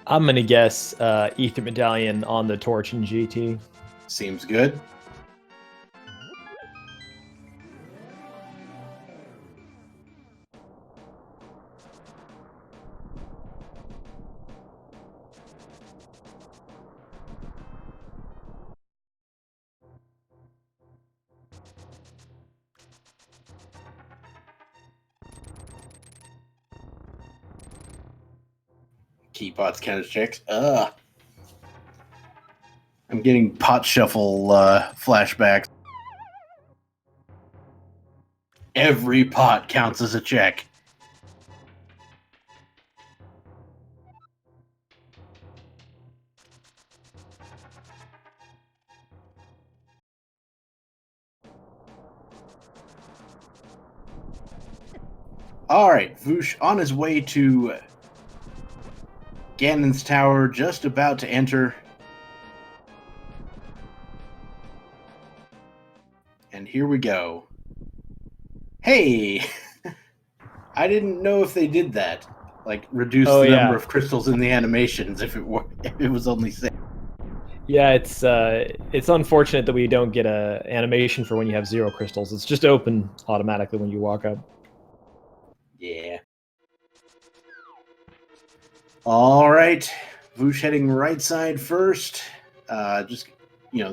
B: I'm gonna guess Ether Medallion on the torch in GT.
A: Seems good. Keypots kind of checks. I'm getting pot shuffle flashbacks. Every pot counts as a check. All right, Voosh on his way to Ganon's tower, just about to enter. And here we go. Hey! I didn't know if they did that. Like, reduce the number of crystals in the animations if it was only 6.
B: Yeah, it's unfortunate that we don't get a animation for when you have 0 crystals. It's just open automatically when you walk up.
A: Yeah. All right, Voosh heading right side first. Just,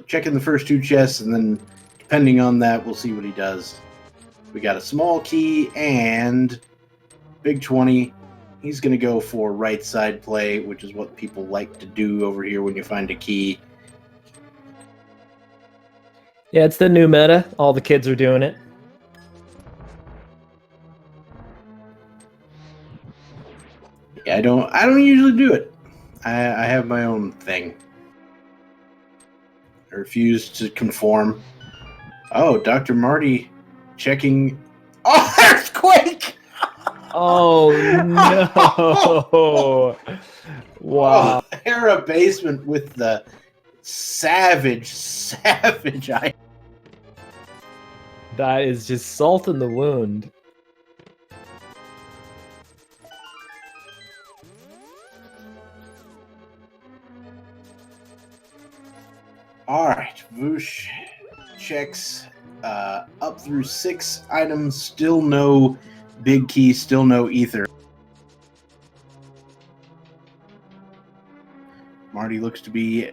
A: checking the first 2 chests, and then depending on that, we'll see what he does. We got a small key and big 20. He's going to go for right side play, which is what people like to do over here when you find a key.
B: Yeah, it's the new meta. All the kids are doing it.
A: Yeah, I don't usually do it. I have my own thing. I refuse to conform. Oh, Dr. Marty checking. Oh, there's Quake!
B: Oh no! Wow.
A: Oh, Hera basement with the savage eye.
B: That is just salt in the wound.
A: All right, Voosh checks up through 6 items. Still no big key. Still no ether. Marty looks to be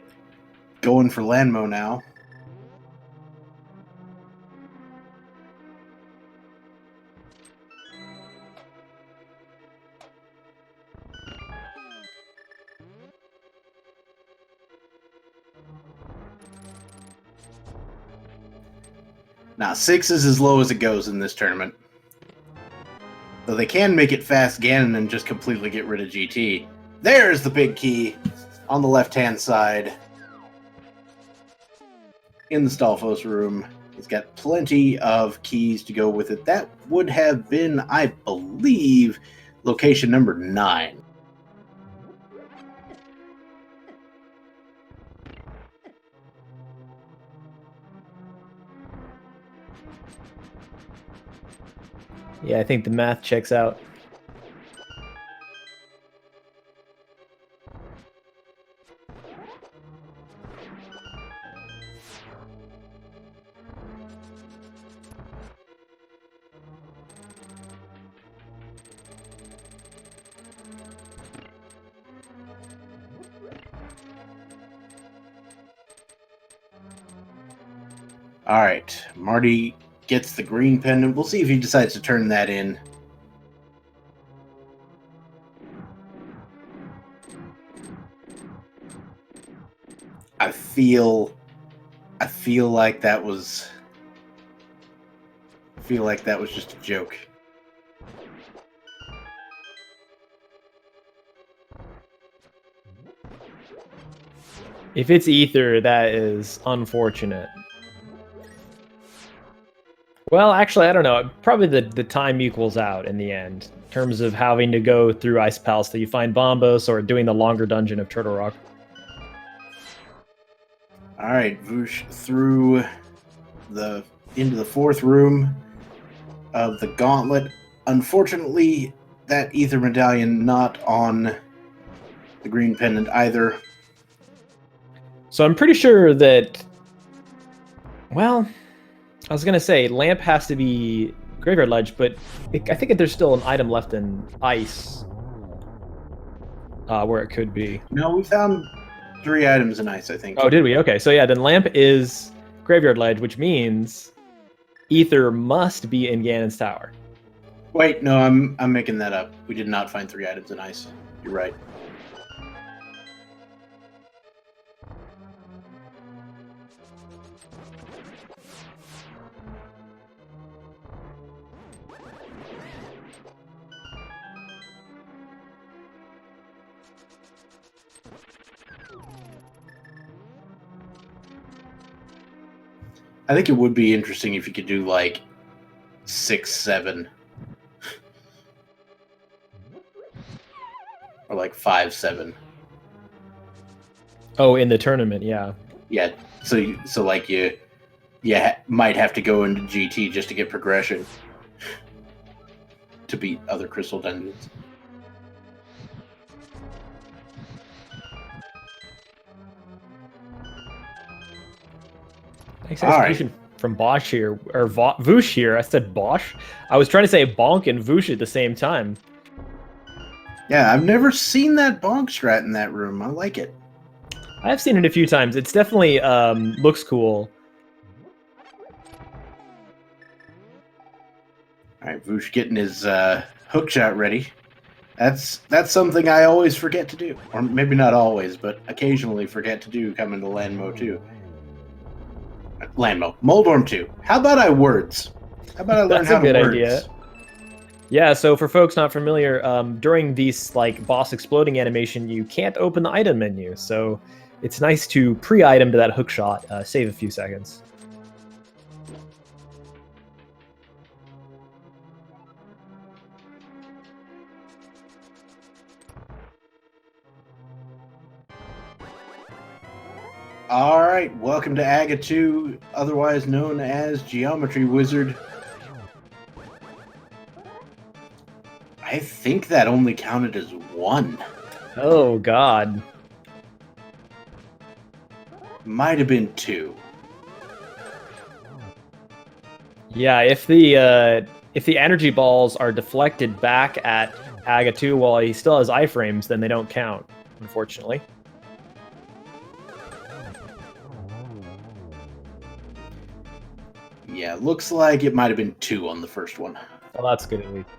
A: going for Landmo now. Now, 6 is as low as it goes in this tournament. Though they can make it fast Ganon and just completely get rid of GT. There's the big key on the left-hand side. In the Stalfos room. He's got plenty of keys to go with it. That would have been, I believe, location number 9.
B: Yeah, I think the math checks out.
A: All right, Marty gets the green pendant. We'll see if he decides to turn that in. I feel like that was just a joke.
B: If it's ether, that is unfortunate. Well, actually, I don't know. Probably the time equals out in the end, in terms of having to go through Ice Palace till you find Bombos or doing the longer dungeon of Turtle Rock.
A: All right, Voosh through into the fourth room of the gauntlet. Unfortunately, that ether medallion not on the green pendant either.
B: So I'm pretty sure that, well, I was going to say lamp has to be Graveyard Ledge, but I think that there's still an item left in ice where it could be.
A: No, we found 3 items in ice, I think.
B: Oh, did we? Okay, so yeah, then lamp is Graveyard Ledge, which means ether must be in Ganon's Tower.
A: Wait, no, I'm making that up. We did not find 3 items in ice. You're right. I think it would be interesting if you could do like 6, 7. Or like 5, 7.
B: Oh, in the tournament, yeah.
A: Yeah, so like you might have to go into GT just to get progression to beat other crystal dungeons.
B: Nice execution from Bosch here, or Voosh here. I said Bosch. I was trying to say Bonk and Voosh at the same time.
A: Yeah, I've never seen that bonk strat in that room. I like it.
B: I've seen it a few times. It's definitely looks cool.
A: All right, Voosh getting his hook shot ready. That's something I always forget to do, or maybe not always, but occasionally forget to do coming to Landmo 2. Landmo, Moldorm 2. How about I words? How about I learn how to words? That's a good idea.
B: Yeah, so for folks not familiar, during these like boss exploding animation, you can't open the item menu. So it's nice to pre-item to that hook shot, save a few seconds.
A: All right, welcome to AGA 2, otherwise known as Geometry Wizard. I think that only counted as 1.
B: Oh, God.
A: Might have been 2.
B: Yeah, if the energy balls are deflected back at AGA 2 while he still has iframes, then they don't count, unfortunately.
A: Yeah, looks like it might have been 2 on the first one.
B: Well, that's good at least.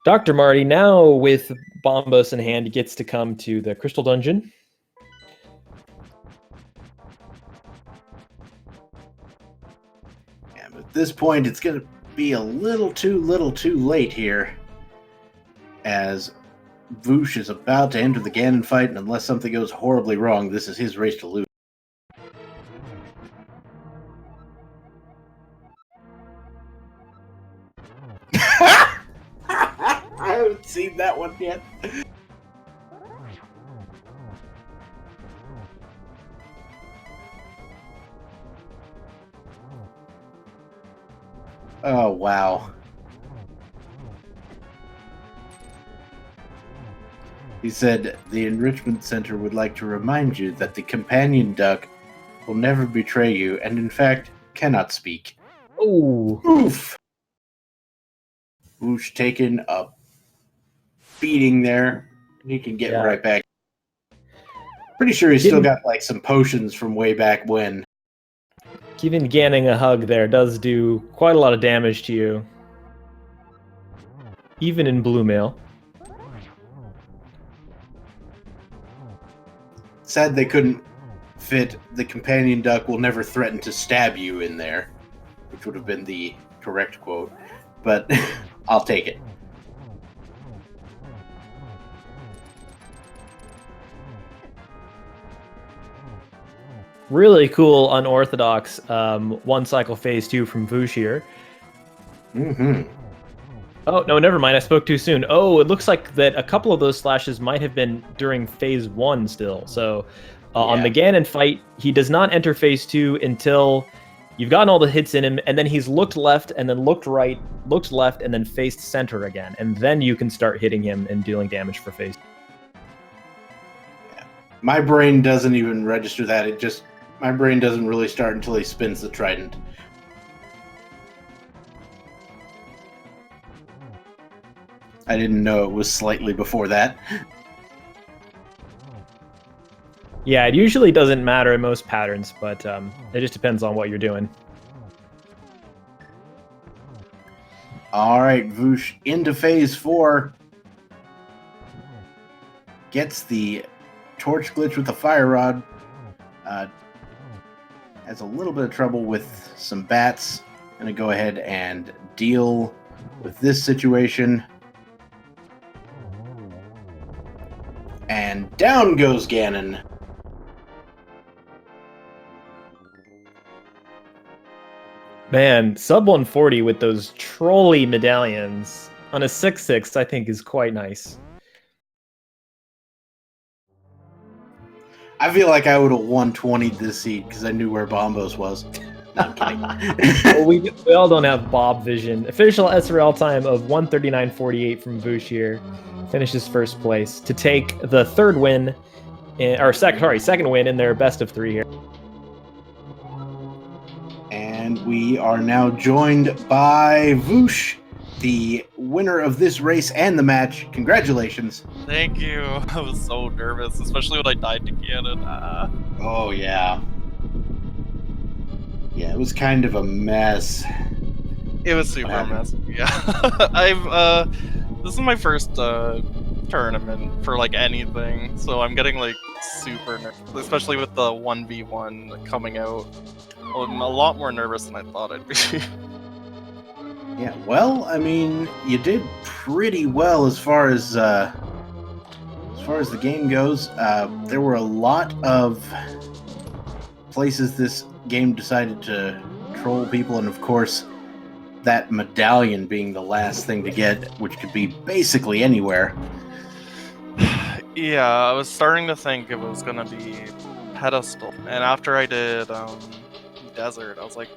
B: Dr. Marty, now with Bombos in hand, gets to come to the Crystal Dungeon.
A: Yeah, but at this point, it's going to be a little too late here, as Voosh is about to enter the Ganon fight, and unless something goes horribly wrong, this is his race to lose. I haven't seen that one yet. Oh, wow. He said, the Enrichment Center would like to remind you that the companion duck will never betray you, and in fact, cannot speak.
B: Oh.
A: Oof! Voosh taking a beating there. He can get right back. Pretty sure he's still got like some potions from way back when.
B: Giving Ganon a hug there does do quite a lot of damage to you. Even in blue mail.
A: Sad they couldn't fit "the companion duck will never threaten to stab you" in there, which would have been the correct quote, but I'll take it.
B: Really cool, unorthodox one cycle phase 2 from Voosh here.
A: Mm-hmm.
B: Oh, no, never mind. I spoke too soon. Oh, it looks like that a couple of those slashes might have been during phase 1 still. So on the Ganon fight, he does not enter phase 2 until you've gotten all the hits in him, and then he's looked left, and then looked right, looked left, and then faced center again. And then you can start hitting him and dealing damage for phase 2.
A: Yeah. My brain doesn't even register that. My brain doesn't really start until he spins the trident. I didn't know it was slightly before that.
B: Yeah, it usually doesn't matter in most patterns, but it just depends on what you're doing.
A: All right, Voosh into phase 4. Gets the torch glitch with the fire rod. Has a little bit of trouble with some bats. Gonna go ahead and deal with this situation. And down goes Ganon.
B: Man, sub 140 with those trolley medallions on a 6/6 I think is quite nice.
A: I feel like I would have 120'd this seed because I knew where Bombos was. No, I'm kidding.
B: Well, we all don't have Bob vision. Official SRL time of 139.48 from Voosh here. Finishes first place to take the third win, second win in their best of 3 here.
A: And we are now joined by Voosh, the winner of this race and the match. Congratulations.
C: Thank you. I was so nervous, especially when I died to Ganon.
A: Oh, yeah. Yeah, it was kind of a mess.
C: It was super messy. Yeah. This is my first tournament for like anything, so I'm getting like super nervous, especially with the 1v1 coming out. I'm a lot more nervous than I thought I'd be.
A: Yeah, well, I mean, you did pretty well as far as the game goes. There were a lot of places this game decided to troll people, and of course, that medallion being the last thing to get, which could be basically anywhere.
C: Yeah, I was starting to think it was gonna be pedestal, and after I did desert, I was like,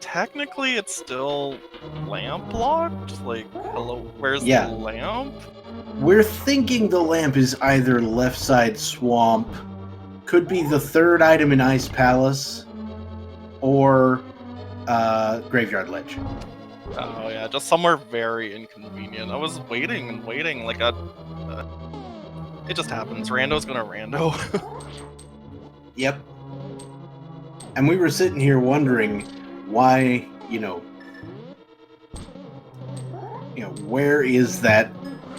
C: technically it's still lamp locked? Like, hello, where's the lamp?
A: We're thinking the lamp is either left side swamp, could be the third item in Ice Palace, or Graveyard Ledge.
C: Oh yeah, just somewhere very inconvenient. I was waiting and waiting, like it just happens. Rando's gonna rando.
A: Yep. And we were sitting here wondering why, where is that,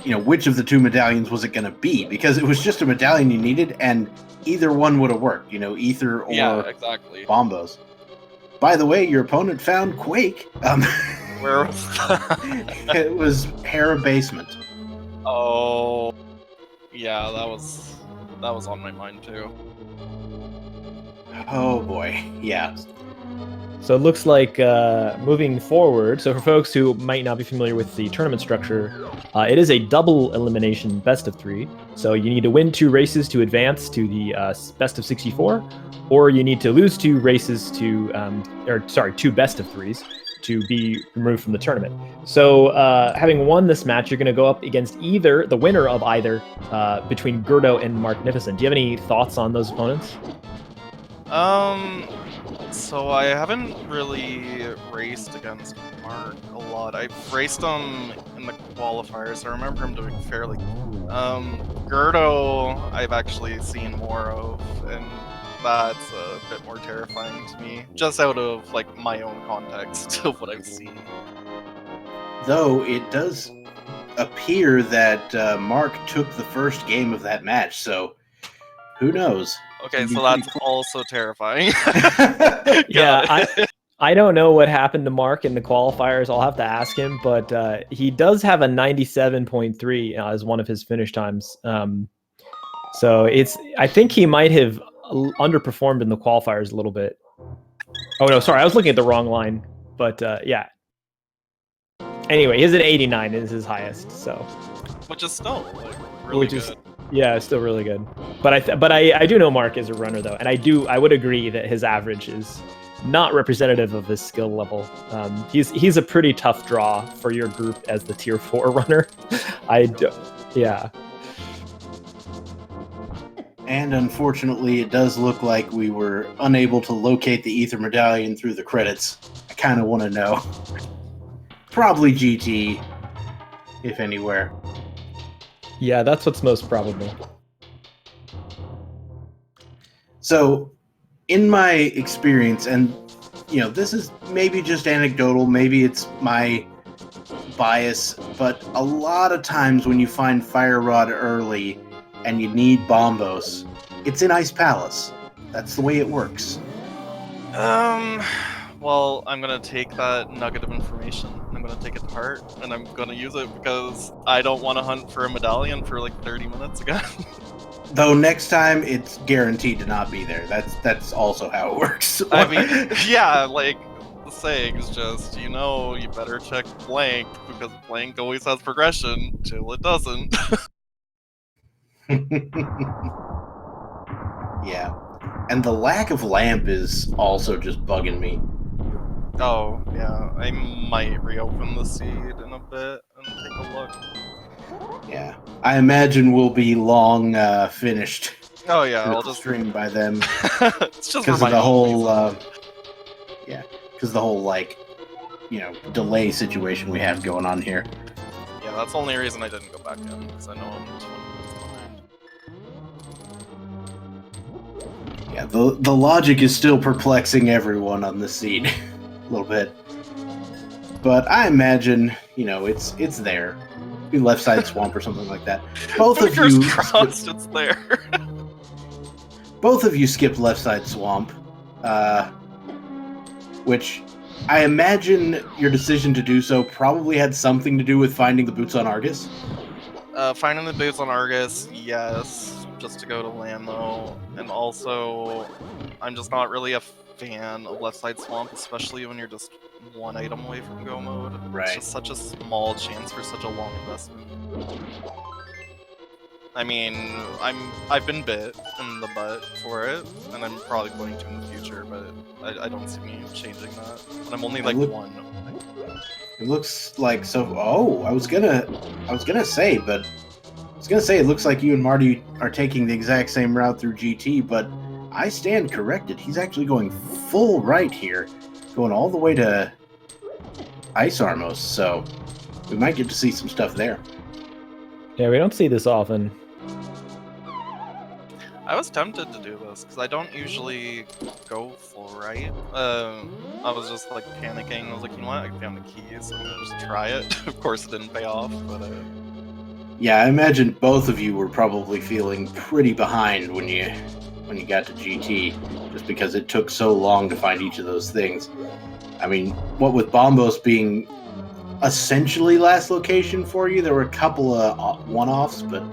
A: which of the two medallions was it going to be? Because it was just a medallion you needed, and either one would have worked, Ether or
C: exactly.
A: Bombos. By the way, your opponent found Quake.
C: Where was that?
A: It was Hera Basement.
C: Oh, yeah, that was on my mind too.
A: Oh boy, yeah.
B: So it looks like moving forward, so for folks who might not be familiar with the tournament structure, it is a double elimination best of 3. So you need to win 2 races to advance to the best of 64, or you need to lose 2 races to, 2 best of 3s to be removed from the tournament. So having won this match, you're going to go up against either the winner of either between Gerdo and Magnificent. Do you have any thoughts on those opponents?
C: So I haven't really raced against Mark a lot. I've raced him in the qualifiers. I remember him doing fairly. Gerdo, I've actually seen more of, and that's a bit more terrifying to me, just out of like my own context of what I've seen.
A: Though it does appear that Mark took the first game of that match, so who knows?
C: Okay, so that's also terrifying.
B: Yeah, I don't know what happened to Mark in the qualifiers. I'll have to ask him, but he does have a 97.3 as one of his finish times. So I think he might have underperformed in the qualifiers a little bit. Oh no, sorry, I was looking at the wrong line. But yeah. Anyway, his at 89 is his highest. So,
C: which is still like, really good.
B: Yeah, it's still really good. But I do know Mark is a runner though, and I would agree that his average is not representative of his skill level. He's a pretty tough draw for your group as the tier 4 runner. Yeah.
A: And unfortunately, it does look like we were unable to locate the Ether Medallion through the credits. I kind of want to know. Probably GT, if anywhere.
B: Yeah, that's what's most probable.
A: So, in my experience, and this is maybe just anecdotal, maybe it's my bias, but a lot of times when you find Fire Rod early and you need Bombos, it's in Ice Palace. That's the way it works.
C: Well, I'm gonna take that nugget of information, I'm gonna take it to heart, and I'm gonna use it because I don't want to hunt for a medallion for like 30 minutes again.
A: Though next time, it's guaranteed to not be there. That's also how it works.
C: I mean, yeah, like, the saying is just, you better check blank, because blank always has progression, till it doesn't.
A: Yeah. And the lack of lamp is also just bugging me.
C: Oh, yeah, I might reopen the seed in a bit and take a look.
A: Yeah. I imagine we'll be long finished.
C: Oh, yeah,
A: I'll
C: just
A: stream by then.
C: It's just
A: because of the whole, because the whole, delay situation we have going on here.
C: Yeah, that's the only reason I didn't go back in, because I know I'm 20 minutes behind.
A: Yeah, the logic is still perplexing everyone on this seed. A little bit. But I imagine, it's there. Be left side swamp or something like that. Both of you
C: crossed, it's there.
A: Both of you skipped left side swamp, which I imagine your decision to do so probably had something to do with finding the boots on Argus.
C: Finding the boots on Argus, yes, just to go to Lamo, and also I'm just not really a fan of left side swamp, especially when you're just one item away from go mode.
A: Right.
C: It's just such a small chance for such a long investment. I mean, I've been bit in the butt for it, and I'm probably going to in the future, but I don't see me changing that. And I'm only like one.
A: It looks like I was gonna say it looks like you and Marty are taking the exact same route through GT, but I stand corrected. He's actually going full right here, going all the way to Ice Armos, so we might get to see some stuff there.
B: Yeah, we don't see this often.
C: I was tempted to do this, because I don't usually go full right. I was just like panicking. I was like, you know what, I found the key, so I'm gonna just try it. Of course it didn't pay off, but
A: yeah, I imagine both of you were probably feeling pretty behind when you got to GT, just because it took so long to find each of those things. I mean, what with Bombos being essentially last location for you, there were a couple of one-offs, but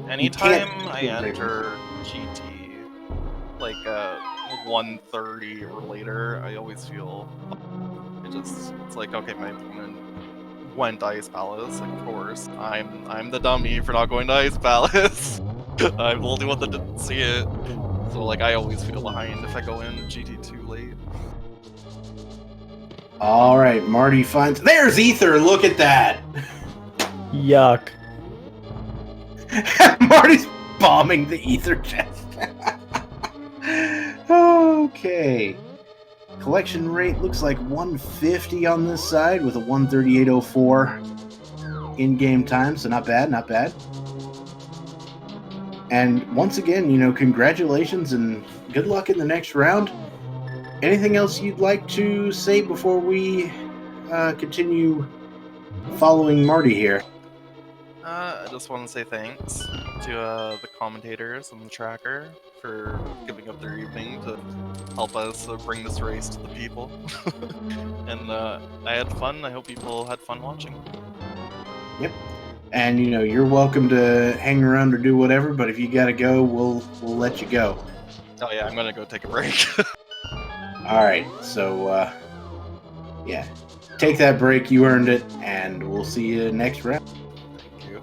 C: anytime I enter GT, like 1:30 or later, I always feel it's like, okay, my opponent went to Ice Palace, like, of course. I'm the dummy for not going to Ice Palace. I'm the only one that didn't see it. So like, I always feel behind if I go in GT too late.
A: Alright, Marty finds... There's Ether! Look at that!
B: Yuck.
A: Marty's bombing the Ether chest. Okay. Collection rate looks like 150 on this side with a 138.04 in-game time, so not bad, not bad. And once again, congratulations and good luck in the next round. Anything else you'd like to say before we continue following Marty here?
C: I just want to say thanks to the commentators and the tracker for giving up their evening to help us bring this race to the people. And I had fun. I hope people had fun watching.
A: Yep. And you're welcome to hang around or do whatever, but if you gotta go, we'll let you go.
C: Oh yeah, I'm gonna go take a break.
A: All right. So yeah, take that break. You earned it, and we'll see you next round.
C: Thank you.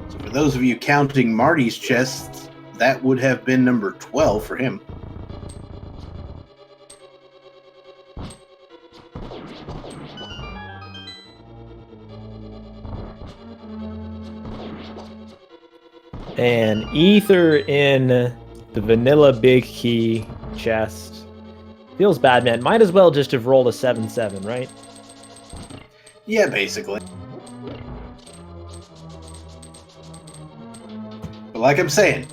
A: So for those of you counting Marty's chests, that would have been number 12 for him.
B: And Ether in the vanilla big key chest. Feels bad, man. Might as well just have rolled a 7-7, right?
A: Yeah, basically. But like I'm saying,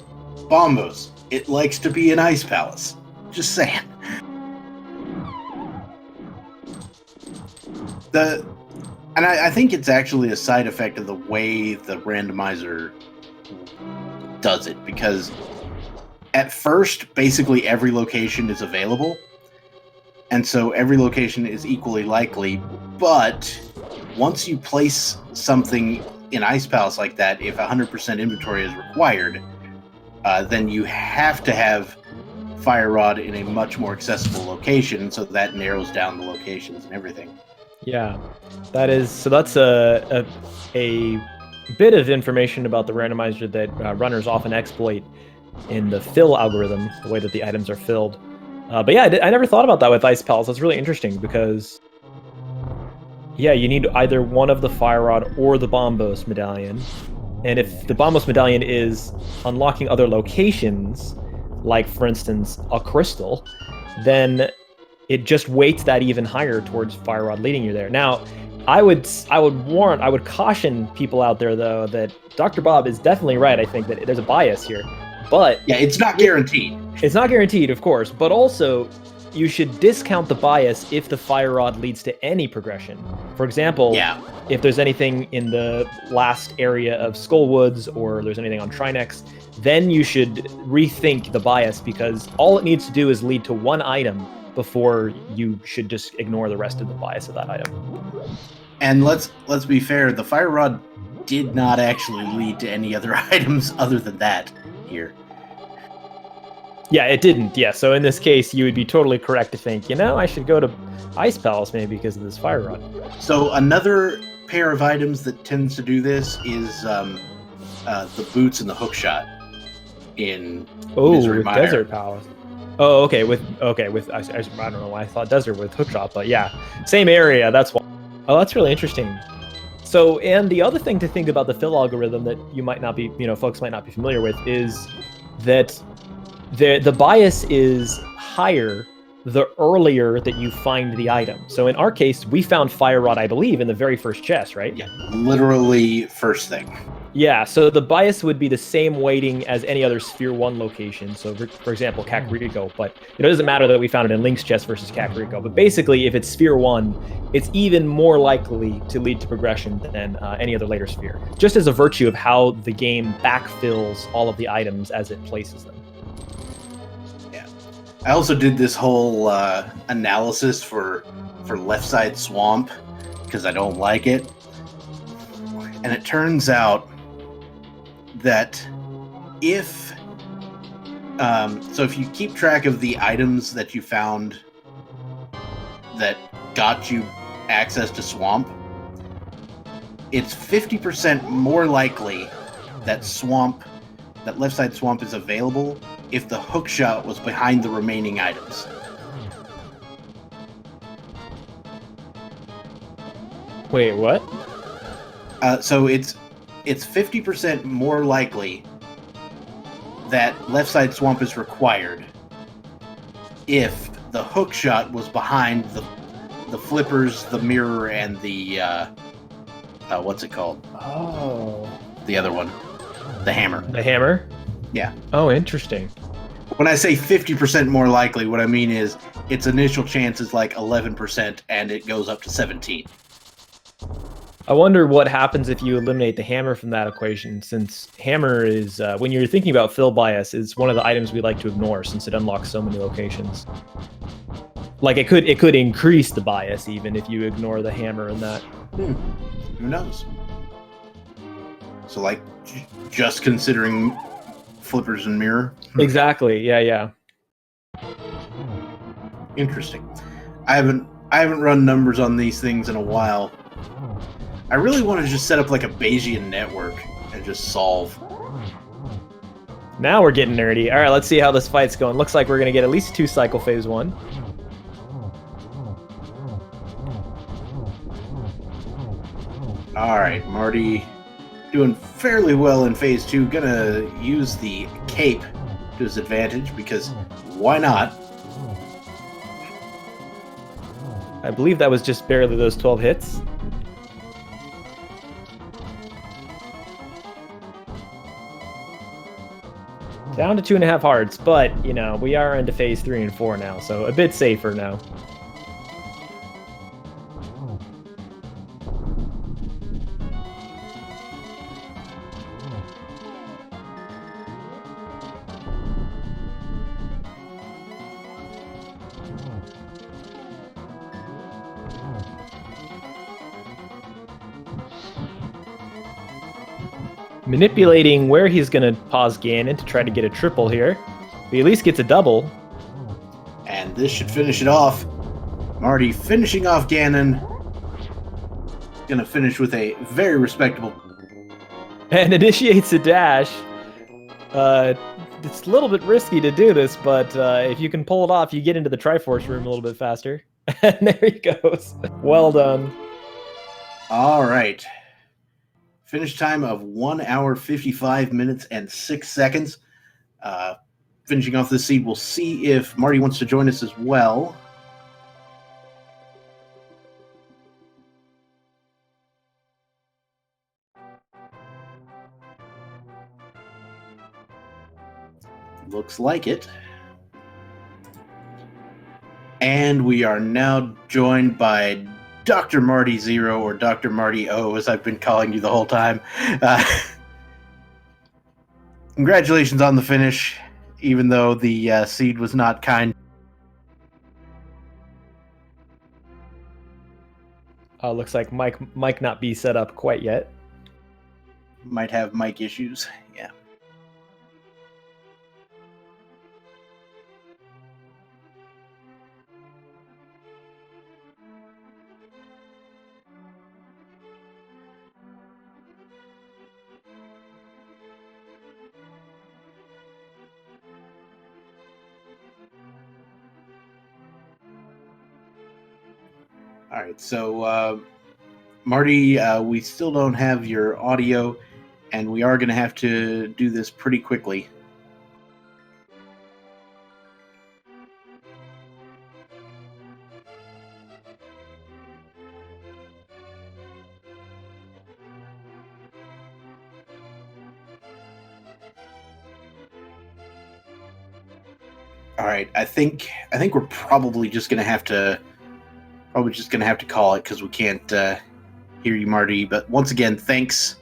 A: Bombos, it likes to be an ice palace. Just saying. And I think it's actually a side effect of the way the randomizer does it, because at first, basically every location is available, and so every location is equally likely, but once you place something in Ice Palace like that, if 100% inventory is required, then you have to have Fire Rod in a much more accessible location, so that narrows down the locations and everything.
B: Yeah, that's a bit of information about the randomizer that runners often exploit in the fill algorithm, the way that the items are filled. But yeah, I never thought about that with Ice Palace. That's really interesting because, yeah, you need either one of the Fire Rod or the Bombos medallion. And if the Bombos medallion is unlocking other locations, like, for instance, a crystal, then it just weights that even higher towards Fire Rod leading you there. Now, I would caution people out there, though, that Dr. Bob is definitely right. I think that there's a bias here, but
A: yeah, it's not guaranteed.
B: It's not guaranteed, of course, but also you should discount the bias if the Fire Rod leads to any progression. For example, if there's anything in the last area of Skullwoods or there's anything on Trinex, then you should rethink the bias, because all it needs to do is lead to one item before you should just ignore the rest of the bias of that item.
A: And let's be fair, the Fire Rod did not actually lead to any other items other than that here.
B: Yeah, it didn't. Yeah, so in this case, you would be totally correct to think, I should go to Ice Palace maybe because of this Fire Rod. So
A: another pair of items that tends to do this is the boots and the hookshot in Misery Mire.
B: Desert Palace. Oh, okay. With I don't know why I thought desert with hookshot, but yeah, same area. That's why. Oh, that's really interesting. So, and the other thing to think about the fill algorithm that you might not be, folks might not be familiar with, is that the bias is higher the earlier that you find the item. So in our case, we found Fire Rod, I believe, in the very first chest, right?
A: Yeah, literally first thing.
B: Yeah, so the bias would be the same weighting as any other Sphere 1 location. So, for example, Kakariko, but it doesn't matter that we found it in Link's chest versus Kakariko. But basically, if it's Sphere 1, it's even more likely to lead to progression than any other later sphere, just as a virtue of how the game backfills all of the items as it places them.
A: Yeah. I also did this whole analysis for Left Side Swamp, because I don't like it. And it turns out that if you keep track of the items that you found that got you access to Swamp, it's 50% more likely that Left Side Swamp is available if the hookshot was behind the remaining items.
B: Wait, what?
A: So it's 50% more likely that left side swamp is required if the hook shot was behind the flippers, the mirror, and the what's it called?
B: Oh.
A: The other one, the hammer.
B: The hammer?
A: Yeah.
B: Oh, interesting.
A: When I say 50% more likely, what I mean is its initial chance is like 11%, and it goes up to 17.
B: I wonder what happens if you eliminate the hammer from that equation, since hammer is, when you're thinking about fill bias, is one of the items we like to ignore since it unlocks so many locations. Like, it could increase the bias even if you ignore the hammer in that.
A: Who knows? So, like, just considering flippers and mirror?
B: Exactly, yeah.
A: Interesting. I haven't run numbers on these things in a while. I really want to just set up like a Bayesian network and just solve.
B: Now we're getting nerdy. All right, let's see how this fight's going. Looks like we're going to get at least 2 cycle phase 1.
A: All right, Marty doing fairly well in phase 2. Gonna use the cape to his advantage because why not?
B: I believe that was just barely those 12 hits. Down to 2.5 hearts, but, you know, we are into phase 3 and 4 now, so a bit safer now. Manipulating where he's going to pause Ganon to try to get a triple here. But he at least gets a double.
A: And this should finish it off. Marty finishing off Ganon. Gonna finish with a very respectable.
B: And initiates a dash. It's a little bit risky to do this, but if you can pull it off, you get into the Triforce room a little bit faster. And there he goes. Well done.
A: All right. Finish time of 1 hour, 55 minutes, and 6 seconds. Finishing off this seed, we'll see if Marty wants to join us as well. Looks like it. And we are now joined by Dr. Marty Zero, or Dr. Marty O, as I've been calling you the whole time. Congratulations on the finish, even though the seed was not kind.
B: Looks like Mike not be set up quite yet.
A: Might have mic issues, yeah. All right, so Marty, we still don't have your audio, and we are going to have to do this pretty quickly. All right, I think we're probably just going to have to call it because we can't hear you, Marty. But once again, thanks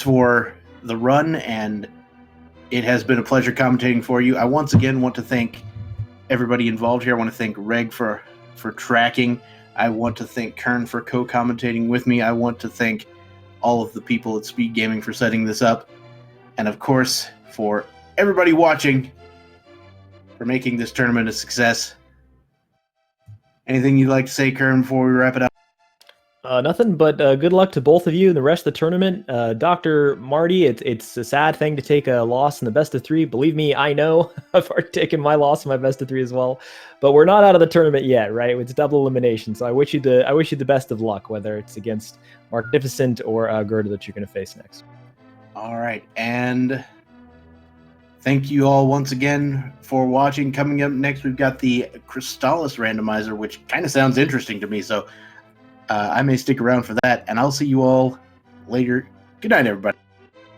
A: for the run, and it has been a pleasure commentating for you. I once again want to thank everybody involved here. I want to thank Reg for tracking. I want to thank Kern for co-commentating with me. I want to thank all of the people at Speed Gaming for setting this up, and of course for everybody watching for making this tournament a success. Anything you'd like to say, Kern, before we wrap it up?
B: Nothing but good luck to both of you in the rest of the tournament. Dr. Marty, it's a sad thing to take a loss in the best of 3. Believe me, I know. I've already taken my loss in my best of 3 as well. But we're not out of the tournament yet, right? It's double elimination. So I wish you the best of luck, whether it's against Magnificent or Gerda that you're going to face next.
A: All right, and thank you all once again for watching. Coming up next, we've got the Crystallis Randomizer, which kind of sounds interesting to me. So I may stick around for that, and I'll see you all later. Good night, everybody.